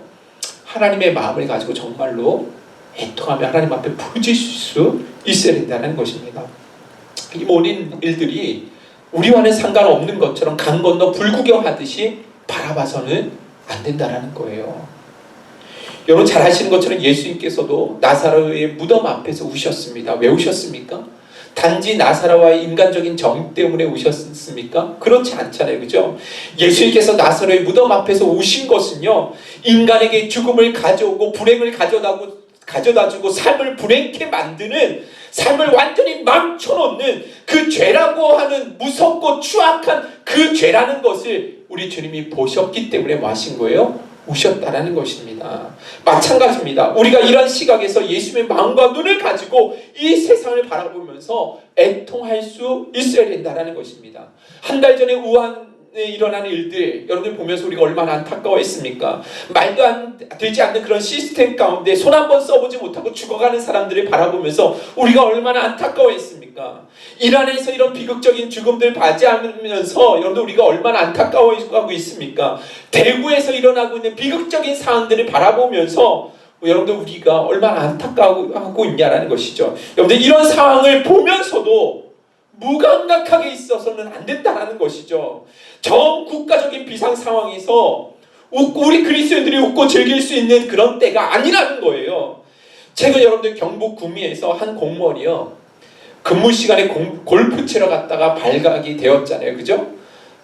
S1: 하나님의 마음을 가지고 정말로 애통하며 하나님 앞에 부르짖을 수 있어야 된다는 것입니다. 이 모든 일들이 우리와는 상관없는 것처럼 강 건너 불구경하듯이 바라봐서는 안 된다는 거예요. 여러분 잘 아시는 것처럼 예수님께서도 나사로의 무덤 앞에서 우셨습니다. 왜 우셨습니까? 단지 나사로와의 인간적인 정 때문에 우셨습니까? 그렇지 않잖아요. 그죠? 예수님께서 나사로의 무덤 앞에서 우신 것은요, 인간에게 죽음을 가져오고 불행을 가져다주고 삶을 불행케 만드는, 삶을 완전히 망쳐놓는 그 죄라고 하는 무섭고 추악한 그 죄라는 것을 우리 주님이 보셨기 때문에 뭐 하신 거예요? 우셨다라는 것입니다. 마찬가지입니다. 우리가 이런 시각에서 예수님의 마음과 눈을 가지고 이 세상을 바라보면서 애통할 수 있어야 된다는 것입니다. 한 달 전에 우한에 일어나는 일들 여러분들 보면서 우리가 얼마나 안타까워했습니까? 말도 안 되지 않는 그런 시스템 가운데 손 한 번 써보지 못하고 죽어가는 사람들을 바라보면서 우리가 얼마나 안타까워했습니까? 이란에서 이런 비극적인 죽음들 맞이하면서 여러분들 우리가 얼마나 안타까워하고 있습니까? 대구에서 일어나고 있는 비극적인 상황들을 바라보면서 여러분들 우리가 얼마나 안타까워하고 있냐라는 것이죠. 여러분들 이런 상황을 보면서도 무감각하게 있어서는 안 된다는 것이죠. 전 국가적인 비상 상황에서 우리 그리스도인들이 웃고 즐길 수 있는 그런 때가 아니라는 거예요. 최근 여러분들 경북 구미에서 한 공무원이요, 근무 시간에 골프 치러 갔다가 발각이 되었잖아요. 그죠?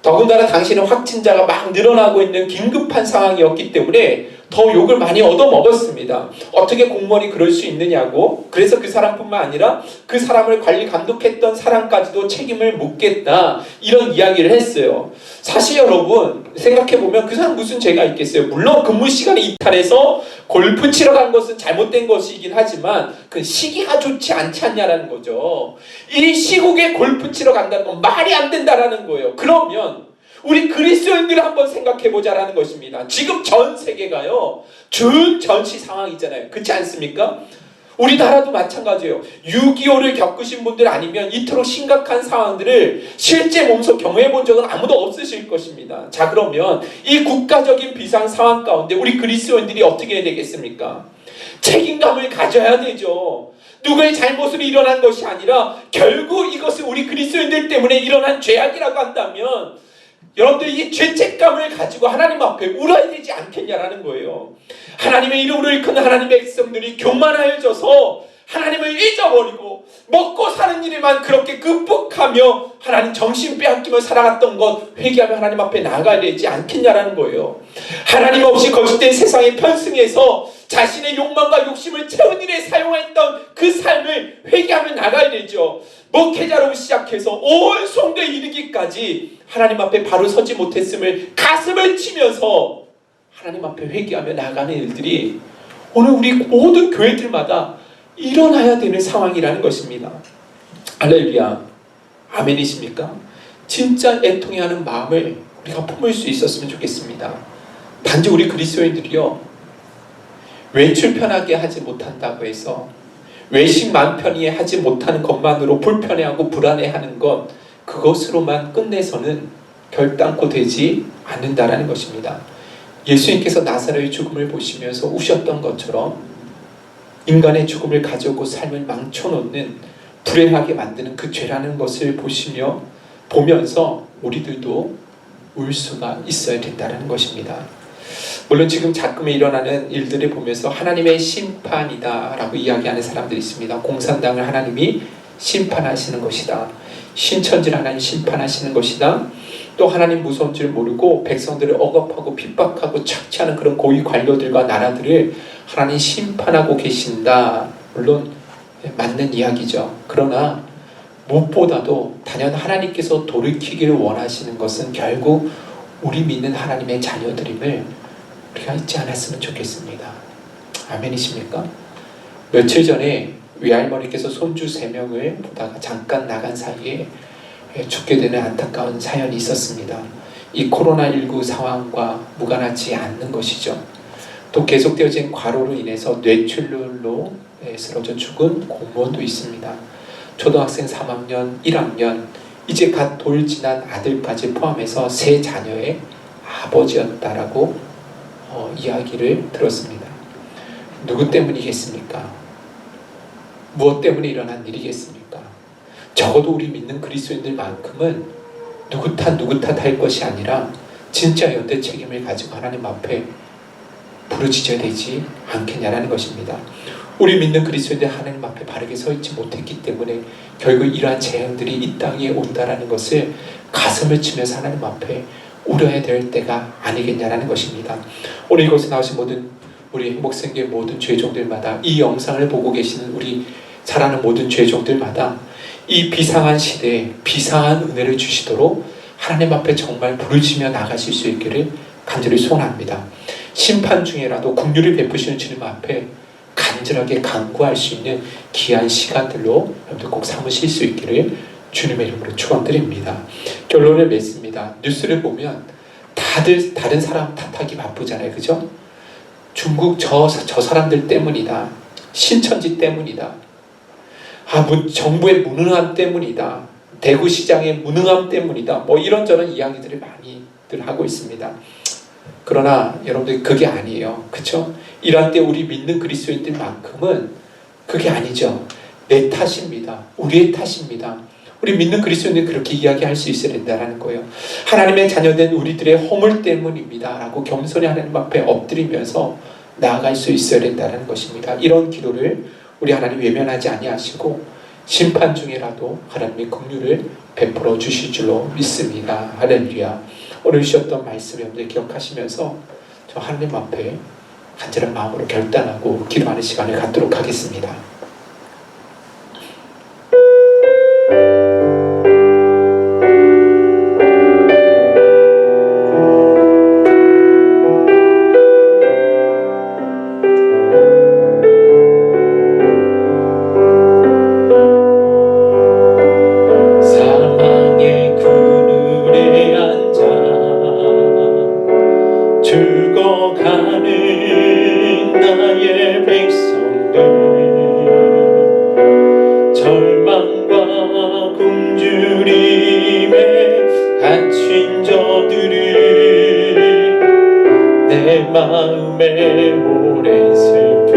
S1: 더군다나 당시에는 확진자가 막 늘어나고 있는 긴급한 상황이었기 때문에 더 욕을 많이 얻어먹었습니다. 어떻게 공무원이 그럴 수 있느냐고. 그래서 그 사람뿐만 아니라 그 사람을 관리 감독했던 사람까지도 책임을 묻겠다, 이런 이야기를 했어요. 사실 여러분 생각해보면 그 사람 무슨 죄가 있겠어요? 물론 근무 시간에 이탈해서 골프 치러 간 것은 잘못된 것이긴 하지만 그 시기가 좋지 않지 않냐라는 거죠. 이 시국에 골프 치러 간다는 건 말이 안 된다라는 거예요. 그러면 우리 그리스도인들을 한번 생각해보자라는 것입니다. 지금 전 세계가요, 준전시 상황이잖아요. 그렇지 않습니까? 우리나라도 마찬가지예요. 6.25를 겪으신 분들 아니면 이토록 심각한 상황들을 실제 몸소 경험해본 적은 아무도 없으실 것입니다. 자, 그러면 이 국가적인 비상 상황 가운데 우리 그리스도인들이 어떻게 해야 되겠습니까? 책임감을 가져야 되죠. 누구의 잘못으로 일어난 것이 아니라 결국 이것은 우리 그리스도인들 때문에 일어난 죄악이라고 한다면 여러분들 이 죄책감을 가지고 하나님 앞에 울어야 되지 않겠냐라는 거예요. 하나님의 이름으로 일컫는 하나님의 백성들이 교만하여져서 하나님을 잊어버리고 먹고 사는 일에만 그렇게 급복하며 하나님 정신 빼앗기며 살아갔던 것 회개하며 하나님 앞에 나아가야 되지 않겠냐라는 거예요. 하나님 없이 거짓된 세상의 편승에서 자신의 욕망과 욕심을 채운 일에 사용했던 그 삶을 회개하며 나가야 되죠. 목회자로 시작해서 온 성도에 이르기까지 하나님 앞에 바로 서지 못했음을 가슴을 치면서 하나님 앞에 회개하며 나가는 일들이 오늘 우리 모든 교회들마다 일어나야 되는 상황이라는 것입니다. 할렐루야. 아멘이십니까? 진짜 애통해하는 마음을 우리가 품을 수 있었으면 좋겠습니다. 단지 우리 그리스도인들이요, 외출 편하게 하지 못한다고 해서 외식 맘 편히 하지 못하는 것만으로 불편해하고 불안해하는 것, 그것으로만 끝내서는 결단코 되지 않는다라는 것입니다. 예수님께서 나사로의 죽음을 보시면서 우셨던 것처럼 인간의 죽음을 가져오고 삶을 망쳐놓는, 불행하게 만드는 그 죄라는 것을 보면서 우리들도 울 수가 있어야 된다는 것입니다. 물론 지금 자금에 일어나는 일들을 보면서 하나님의 심판이다 라고 이야기하는 사람들이 있습니다. 공산당을 하나님이 심판하시는 것이다, 신천지를 하나님 심판하시는 것이다, 또 하나님 무서운 줄 모르고 백성들을 억압하고 핍박하고 착취하는 그런 고위 관료들과 나라들을 하나님 심판하고 계신다. 물론 맞는 이야기죠. 그러나 무엇보다도 단연 하나님께서 돌이키기를 원하시는 것은 결국 우리 믿는 하나님의 자녀들임을 우리가 잊지 않았으면 좋겠습니다. 아멘이십니까? 며칠 전에 외할머니께서 손주 3명을 보다가 잠깐 나간 사이에 죽게 되는 안타까운 사연이 있었습니다. 이 코로나19 상황과 무관하지 않는 것이죠. 또 계속되어진 과로로 인해서 뇌출혈로 쓰러져 죽은 공무원도 있습니다. 초등학생 3학년, 1학년, 이제 갓 돌 지난 아들까지 포함해서 3 자녀의 아버지였다라고 이야기를 들었습니다. 누구 때문이겠습니까? 무엇 때문에 일어난 일이겠습니까? 적어도 우리 믿는 그리스도인들만큼은 누구 탓 할 것이 아니라 진짜 연대 책임을 가지고 하나님 앞에 부르짖어야 되지 않겠냐라는 것입니다. 우리 믿는 그리스도인들 하나님 앞에 바르게 서 있지 못했기 때문에 결국 이러한 재앙들이 이 땅에 온다라는 것을 가슴을 치면서 하나님 앞에 울어야 될 때가 아니겠냐라는 것입니다. 오늘 이곳에 나오신 모든 우리 행복생계 모든 죄종들마다, 이 영상을 보고 계시는 우리 사랑하는 모든 죄종들마다 이 비상한 시대에 비상한 은혜를 주시도록 하나님 앞에 정말 부르짖으며 나가실 수 있기를 간절히 소원합니다. 심판 중에라도 긍휼을 베푸시는 주님 앞에 간절하게 간구할 수 있는 귀한 시간들로 여러분들 꼭 삼으실 수 있기를 주님의 이름으로 축원드립니다. 결론을 맺습니다. 뉴스를 보면 다들 다른 사람 탓하기 바쁘잖아요. 그죠? 중국 저 사람들 때문이다. 신천지 때문이다. 정부의 무능함 때문이다. 대구시장의 무능함 때문이다. 뭐 이런저런 이야기들을 많이들 하고 있습니다. 그러나 여러분들 그게 아니에요. 그렇죠? 이럴 때 우리 믿는 그리스도인들만큼은 그게 아니죠. 내 탓입니다. 우리의 탓입니다. 우리 믿는 그리스도인들은 그렇게 이야기할 수 있어야 된다는 거예요. 하나님의 자녀된 우리들의 허물 때문입니다 라고 겸손히 하나님 앞에 엎드리면서 나아갈 수 있어야 된다는 것입니다. 이런 기도를 우리 하나님 외면하지 아니하시고 심판 중에라도 하나님의 긍휼을 베풀어 주실 줄로 믿습니다. 할렐루야. 오늘 주셨던 말씀 여러분들 기억하시면서 저 하나님 앞에 간절한 마음으로 결단하고 기도하는 시간을 갖도록 하겠습니다.
S2: 마음에 오랜 슬픔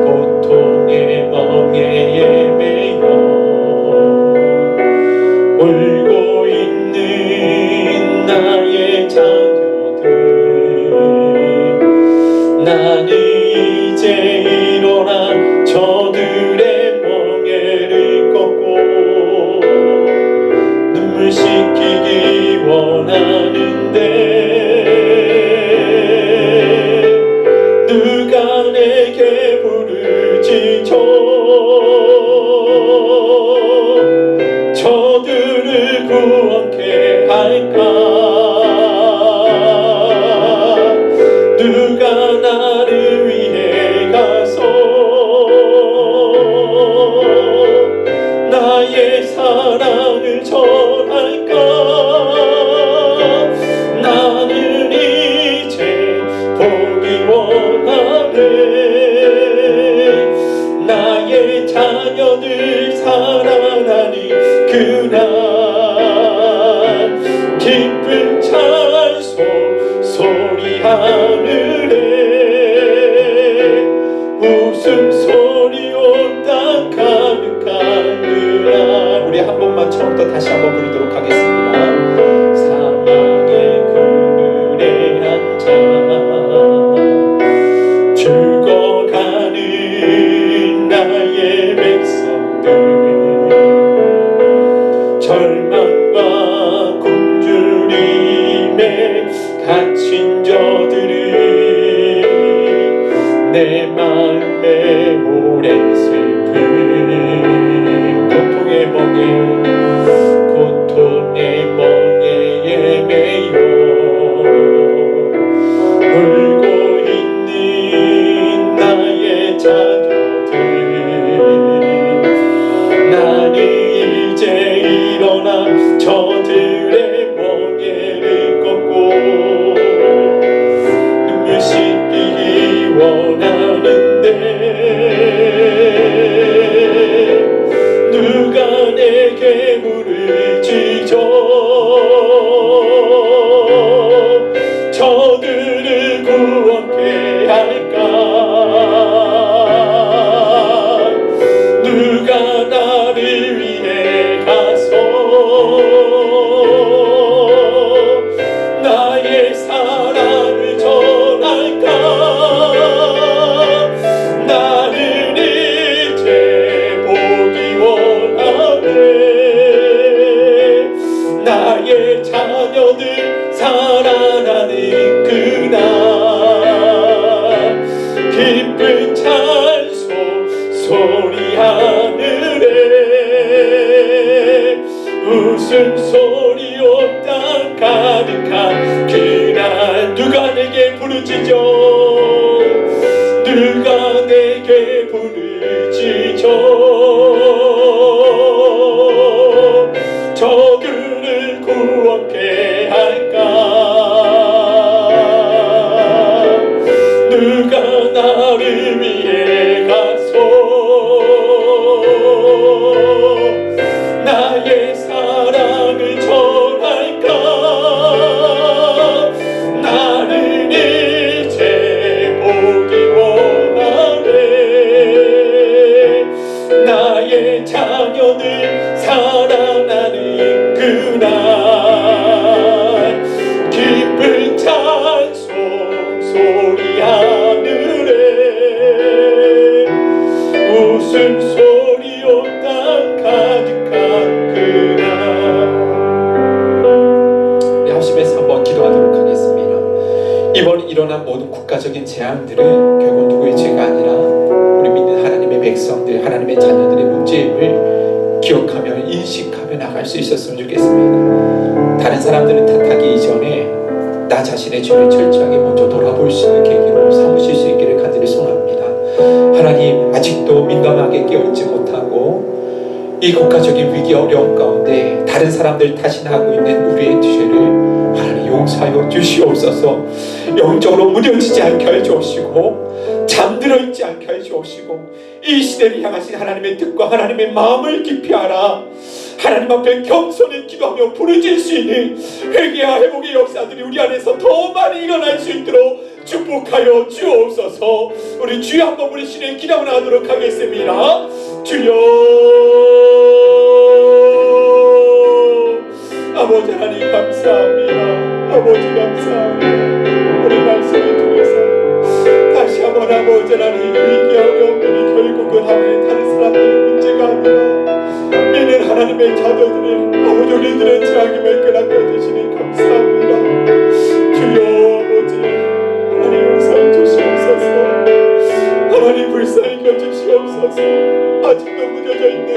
S2: 고통의 멍에에 매여 울고 있는 나의 자녀들 나는 이제 일어나 저들의 멍에를 꺾고 눈물 씻기기 원하는데 누가 내게 부르짖어 저들을 구원케 할까 누가 나를 위해 가서 나의 사랑을 전할까 나는 이제 보기 원하네 나의 자녀들 사랑하니 그날 기쁜 찬송 소리 하늘에 웃음소리 온 땅 가득하느라 우리 한 번만 처음부터 다시 한번 부르도록 하겠습니다. 사막의 그늘에 앉아 죽어가는 나의 백성들 절망과 굶주림에 갇힌 저들을 내 마음에 오랜 슬픔 고통의 멍에 고통 저들을 구원케 할까? 누가 나를 위해 가서 나의 사랑을 전할까? 나는 이제 보기 원하네. 나의 자녀들 살아나는 그날 기쁜 찬송 소리 하늘에 웃음소리 온 땅 가득한 그날 누가 내게 부르짖어 누가 내게 부르짖어 저들을 구원케 할까? 누가 나를 위해 가서 나의 사랑을 전할까? 나는 이제 보기 원하네. 나의 자녀들 살아나는 그날 기쁜 찬송 소리 하늘에 웃음소리 온 땅 가득한 그날.
S1: 우리 합심해서 한번 기도하도록 하겠습니다. 이번 일어난 모든 국가적인 재앙들은 결국 누구의 죄가 아니라 우리 믿는 하나님의 백성들, 하나님의 자녀들의 문제임을 기억하며 인식하며 나갈 수 있었으면 좋겠습니다. 다른 사람들은 탓하기 이전에 나 자신의 죄를 철저하게 먼저 돌아볼 수 있는 계기로 삼으실 수 있기를 간절히 소원합니다. 하나님, 아직도 민감하게 깨어있지 못하고 이 국가적인 위기 어려움 가운데 다른 사람들 탓이나 있는 우리의 죄를 하나님 용서하여 주시옵소서. 영적으로 무뎌지지 않게 해 주옵시고 잠들어 있지 않게 해 주옵시고 이 시대를 향하신 하나님의 뜻과 하나님의 마음을 깊이 알아 하나님 앞에 겸손히 기도하며 부르짖을 수 있는 회개와 회복의 역사들이 우리 안에서 더 많이 일어날 수 있도록 축복하여 주옵소서. 우리 주여 한번 부르시는 기도를 하도록 하겠습니다. 주여, 아버지 하나님 감사합니다. 아버지 감사합니다. 우리 말씀을 통해서 다시 한번 아버지 하나님 위기 어려움들이 결국은 하나님 다른 사람들의 문제가 아니라 믿는 하나님의 자녀들의 아버지 우리들의 죄악임을 깨닫게 되시니 감사합니다. 주여 아버지 하나님 용서해 주시옵소서. 하나님 불쌍히 여주시옵소서. 아직도 무뎌져 있는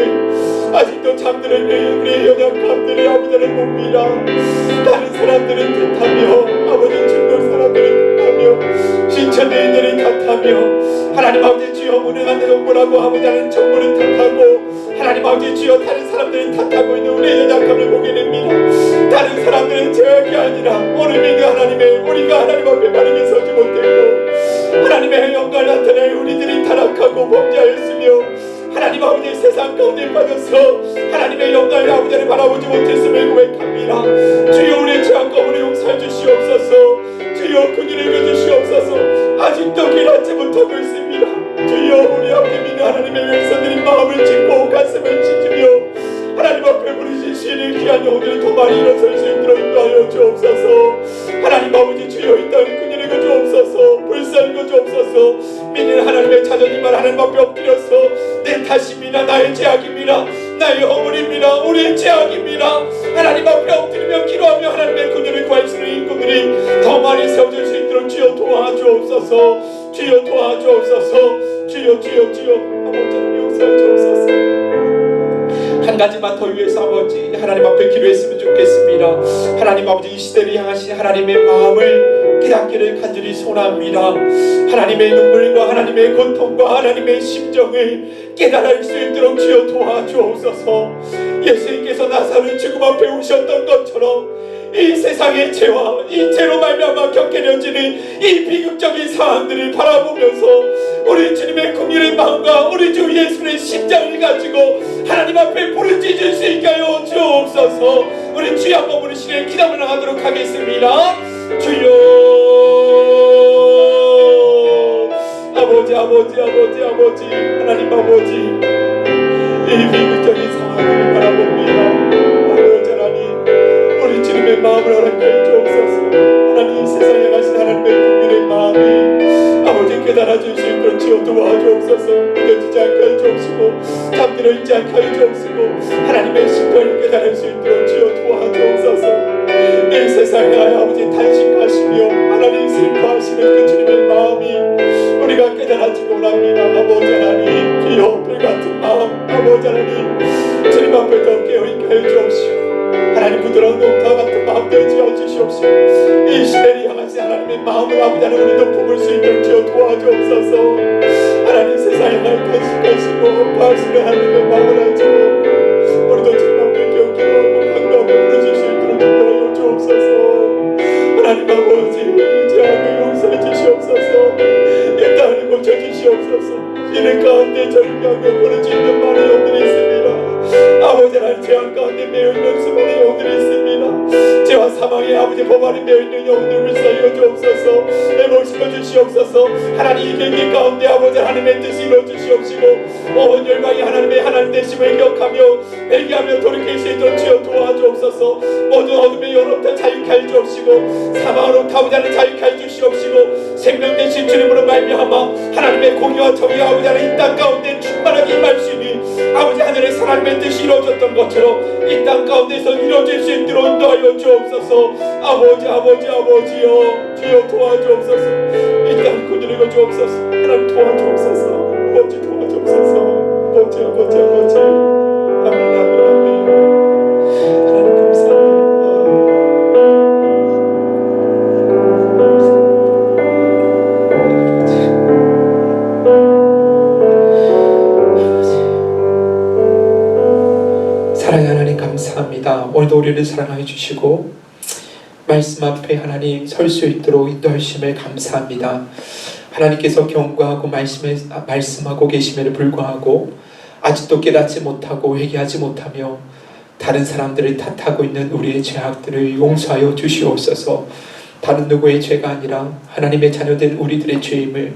S1: 아직도 잠들어 있는 우리의 연약함들을 아버지는 봅니다. 다른 사람들은 탓하며 아버지 중국 사람들은 탓하며 신천대인들이 탓하며 하나님 아버지 주여 무능한 정부라고 아버지 하는 정부를 탓하고 하나님 아버지 주여 다른 사람들이 탓하고 있는 우리의 연약함을 보게 됩니다. 다른 사람들은 죄악이 아니라 오늘 믿는 하나님의 우리가 하나님 앞에 바르게 서지 못했고 하나님의 영광을 나타내 우리들이 타락하고 범죄하였으며 하나님 아버지 세상 가운데 빠져서 하나님의 영광을 아버지를 바라보지 못했음을 고백합니다. 주여 우리의 죄악과 우리 용서해 주시옵소서. 주여 그들을 읽어주시옵소서. 아직도 깨닫지 못하고 있습니다. 주여 우리 앞에 믿는 하나님의 백성들이 마음을 찢고 가슴을 찢으며 하나님 앞에 부르짖으시는 귀한 영혼들이 더 많이 일어설 수 있도록 인도하여 주옵소서. 하나님 아버지 주여 이 땅을 그들을 읽어주옵소서. 불쌍히 읽어주옵소서. 믿는 하나님의 자녀님만 하나님 앞에 엎드려서 내 탓입니다. 나의 죄악입니다. 나의 허물입니다. 우리의 죄악입니다. 하나님 앞에 엎드리며 기도하며 하나님의 그들을 구할 수 있는 인구들이 더 많이 세워질 수 있도록 주여 도와주옵소서. 주여 도와주옵소서. 주여 주여 주여 아버지 하나님 용서해 주옵소서. 한 가지만 더 위해서 아버지 하나님 앞에 기도했으면 좋겠습니다. 하나님 아버지 이 시대를 향하신 하나님의 마음을 깨닫기를 간절히 소원합니다. 하나님의 눈물과 하나님의 고통과 하나님의 심정을 깨달을 수 있도록 주여 도와주옵소서. 예수님께서 나사렛 죽음 앞에 오셨던 것처럼 이 세상의 죄와 이 죄로 말미암아 겪게려지는 이 비극적인 상황들을 바라보면서 우리 주님의 긍휼의 마음과 우리 주 예수의 심장을 가지고 하나님 앞에 부르짖을 수 있게 하여 주옵소서. 우리 주여 한번 부르시는 기도를 하도록 하겠습니다. 주여
S2: 아버지 하나님 아버지 이 비극적인 상황을 바라봅니다. 아버지 하나님 우리 주님의 마음을 허락하여 주옵소서. 하나님 이 세상에 가신 하나님의 국민의 마음이 아버지 깨달아줄 수 있도록 주여 도와주옵소서. 믿어지지 않게 하여 주옵시고 잠들어 있지 않게 하여 주옵시고 하나님의 심정을 깨달을 수 있도록 주여 도와주옵소서. 이 세상에 아버지 탄식하시며 하나님 슬퍼하시는 그 주님의 마음이 우리가 깨달아지고 원합니다. 아버지 하나님 주여 불같은 마음 아버지 하나님 주님 앞에 더 깨어있게 하여 주옵시오. 하나님 부드러운 녹타 같은 마음 되어 주시옵시오. 이 시대를 향하신 하나님의 마음을 아버지 하나님 우리도 품을 수 있도록 주여 도와주옵소서. 하나님 세상에 날 탄식하시고 아파하시는 하나님의 마음을 알지고 우리도 주님 앞에 기도하고 간구하며 부르실 수 있도록 인도하여 주옵소서. 하나님 아버지 죄악을 용서해 주시옵소서. 이 땅을 고쳐주시옵소서. 이는 가운데 저를 향해 보내주 있는 많은 영들이 있습니다. 아버지 하나님 죄악 가운데 매여있는 수많은 영들이 있습니다. 죄와 사망의 아버지 법안에 매여있는 영들을 살려 주옵소서. 회복시켜 주시옵소서. 하나님 이 계기 가운데 아버지 하나님의 뜻이 이루어주시옵시고 온 열방이 하나님 되심을 기억하며 회개하며 돌이킬 수 있도록 주여 도와주옵소서. 모든 어둠의 영으로부터 자유케 해 주옵시고 사망으로부터 아버지 하나님 자유케 해 주시옵시고 생명 되신 주님으로 말미암아 하나님의 공의와 정의가 아버지 하나님 이 땅 가운데 충만하게 임할 수 있는 아버지 하늘의 하나님의 뜻이 이루어졌던 것처럼 이 땅 가운데서 이루어질 수 있도록 인도하여 주옵소서. 아버지여 주여 도와주옵소서. 이 땅을 거두리고 주옵소서. 하나님 도와주옵소서. 아버지 도와주옵소서. 아버지 아멘. 하나님 감사합니다.
S1: 사랑의 하나님 감사합니다. 오늘도 우리를 사랑하여 주시고 말씀 앞에 하나님 설 수 있도록 인도하심을 감사합니다. 하나님께서 경고하고 말씀하고 계심에도 불구하고 아직도 깨닫지 못하고 회개하지 못하며 다른 사람들을 탓하고 있는 우리의 죄악들을 용서하여 주시옵소서. 다른 누구의 죄가 아니라 하나님의 자녀된 우리들의 죄임을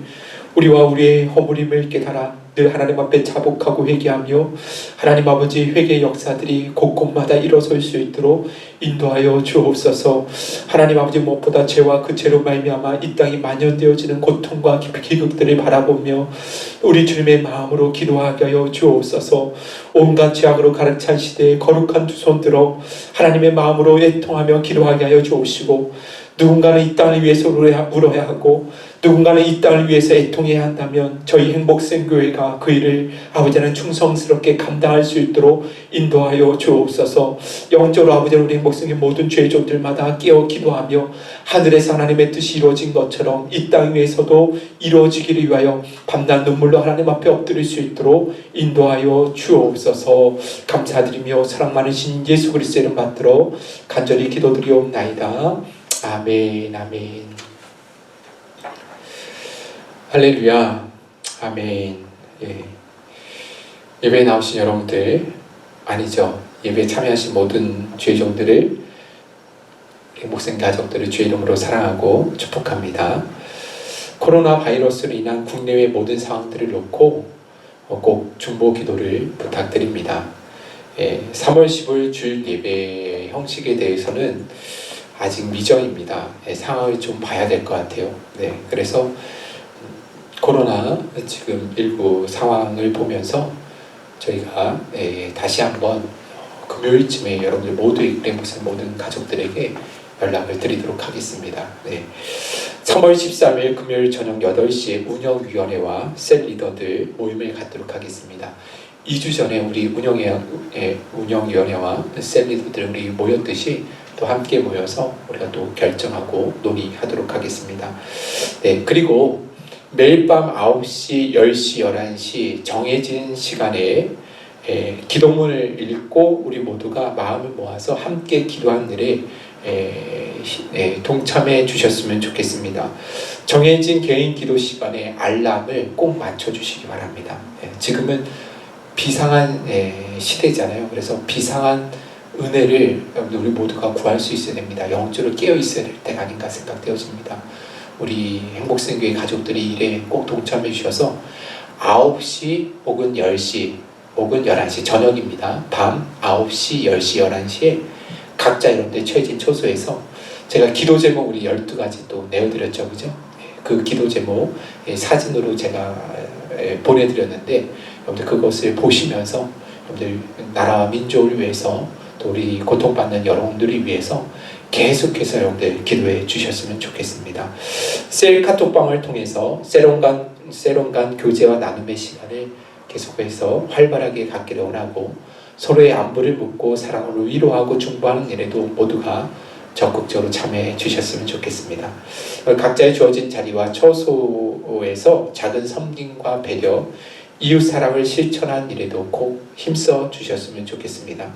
S1: 우리와 우리의 허물임을 깨달아 늘 하나님 앞에 자복하고 회개하며 하나님 아버지 회개의 역사들이 곳곳마다 일어설 수 있도록 인도하여 주옵소서. 하나님 아버지 무엇보다 죄와 그 죄로 말미암아 이 땅이 만연되어지는 고통과 기극들을 바라보며 우리 주님의 마음으로 기도하게 하여 주옵소서. 온갖 죄악으로 가득 찬 시대에 거룩한 두 손 들어 하나님의 마음으로 애통하며 기도하게 하여 주옵시고 누군가는 이 땅을 위해서 울어야 하고 누군가는 이 땅을 위해서 애통해야 한다면 저희 행복생교회가 그 일을 아버지는 충성스럽게 감당할 수 있도록 인도하여 주옵소서. 영적으로 아버지 우리 행복생교회 모든 죄종들마다 깨어 기도하며 하늘에서 하나님의 뜻이 이루어진 것처럼 이 땅 위에서도 이루어지기를 위하여 밤낮 눈물로 하나님 앞에 엎드릴 수 있도록 인도하여 주옵소서. 감사드리며 사랑 많으신 예수 그리스도의 이름 받들어 간절히 기도드리옵나이다. 아멘. 할렐루야. 아멘. 예배에 나오신 여러분들 아니죠. 예배에 참여하신 모든 죄종들을 목생 가족들을 주의 이름으로 사랑하고 축복합니다. 코로나 바이러스로 인한 국내외 모든 상황들을 놓고 꼭 중보 기도를 부탁드립니다. 3월 15일 주일 예배 형식에 대해서는 아직 미정입니다. 상황을 좀 봐야 될 것 같아요. 그래서 코로나 지금 일부 상황을 보면서 저희가 다시 한번 금요일쯤에 여러분들 모두 렘목사 모든 가족들에게 연락을 드리도록 하겠습니다. 3월 13일 금요일 저녁 8시에 운영위원회와 셀 리더들 모임을 갖도록 하겠습니다. 2주 전에 우리 운영위원회와 셀 리더들 우리 모였듯이 또 함께 모여서 우리가 또 결정하고 논의하도록 하겠습니다. 그리고 매일 밤 9시, 10시, 11시 정해진 시간에 기도문을 읽고 우리 모두가 마음을 모아서 함께 기도하는 일에 동참해 주셨으면 좋겠습니다. 정해진 개인 기도 시간에 알람을 꼭 맞춰주시기 바랍니다. 지금은 비상한 시대잖아요. 그래서 비상한 은혜를 우리 모두가 구할 수 있어야 됩니다. 영적으로 깨어 있어야 될 때가 아닌가 생각되어집니다. 우리 행복생교회 가족들이 일에 꼭 동참해 주셔서 9시 혹은 10시 혹은 11시 저녁입니다. 밤 9시, 10시, 11시에 각자 여러분들 처해진 초소에서 제가 기도 제목 우리 12가지 또 내어드렸죠. 그죠? 그 기도 제목 사진으로 제가 보내드렸는데 여러분들 그것을 보시면서 여러분들 나라와 민족을 위해서 또 우리 고통받는 여러분들을 위해서 계속해서 여러분들 기도해 주셨으면 좋겠습니다. 셀 카톡방을 통해서 세론 간 교제와 나눔의 시간을 계속해서 활발하게 갖기를 원하고 서로의 안부를 묻고 사랑으로 위로하고 중보하는 일에도 모두가 적극적으로 참여해 주셨으면 좋겠습니다. 각자의 주어진 자리와 처소에서 작은 섬김과 배려, 이웃 사랑을 실천한 일에도 꼭 힘써 주셨으면 좋겠습니다.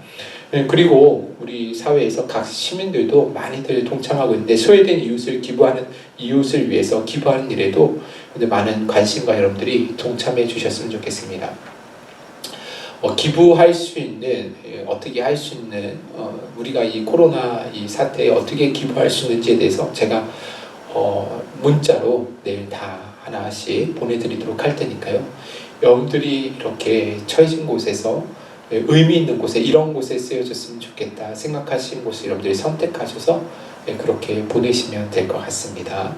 S1: 그리고 우리 사회에서 각 시민들도 많이들 동참하고 있는데 소외된 이웃을 위해서 기부하는 일에도 많은 관심과 여러분들이 동참해 주셨으면 좋겠습니다. 기부할 수 있는 어떻게 할 수 있는 우리가 이 코로나 이 사태에 어떻게 기부할 수 있는지에 대해서 제가 문자로 내일 다 하나씩 보내드리도록 할 테니까요. 여러분들이 이렇게 처해진 곳에서 의미 있는 곳에 이런 곳에 쓰여졌으면 좋겠다 생각하신 곳을 여러분들이 선택하셔서 그렇게 보내시면 될 것 같습니다.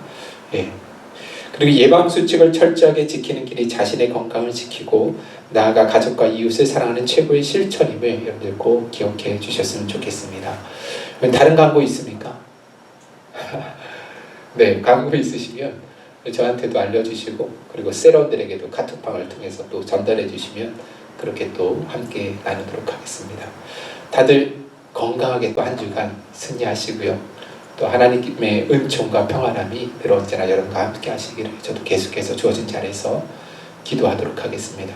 S1: 그리고 예방수칙을 철저하게 지키는 길이 자신의 건강을 지키고 나아가 가족과 이웃을 사랑하는 최고의 실천임을 여러분들 꼭 기억해 주셨으면 좋겠습니다. 다른 광고 있습니까? 네, 광고 있으시면 저한테도 알려주시고 그리고 세런들에게도 카톡방을 통해서 또 전달해 주시면 그렇게 또 함께 나누도록 하겠습니다. 다들 건강하게 또 한 주간 승리하시고요. 또 하나님의 은총과 평안함이 늘 언제나 여러분과 함께 하시기를 저도 계속해서 주어진 자리에서 기도하도록 하겠습니다.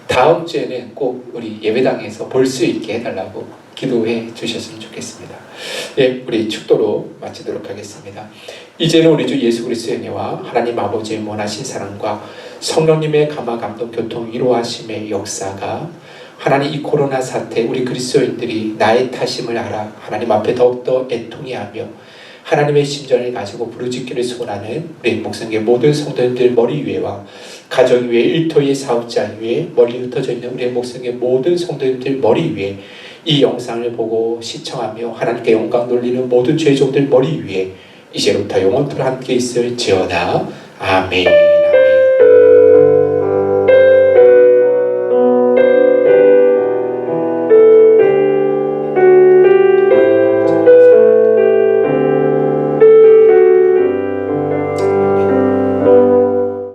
S1: 다음 주에는 꼭 우리 예배당에서 볼 수 있게 해달라고 기도해 주셨으면 좋겠습니다. 우리 축도로 마치도록 하겠습니다. 이제는 우리 주 예수 그리스도의 은혜와 하나님 아버지의 원하신 사랑과 성령님의 감화 감동 교통 위로하심의 역사가 하나님 이 코로나 사태 우리 그리스도인들이 나의 탓임을 알아 하나님 앞에 더욱더 애통해하며 하나님의 심정을 가지고 부르짖기를 소원하는 우리 목성교회 모든 성도님들 머리 위에와 가정 위에 일터의 사업자 위에 멀리 흩어져 있는 우리 목성교회 모든 성도님들 머리 위에 이 영상을 보고 시청하며 하나님께 영광 돌리는 모든 죄종들 머리 위에 이제부터 영원토록 함께 있을지어다. 아멘.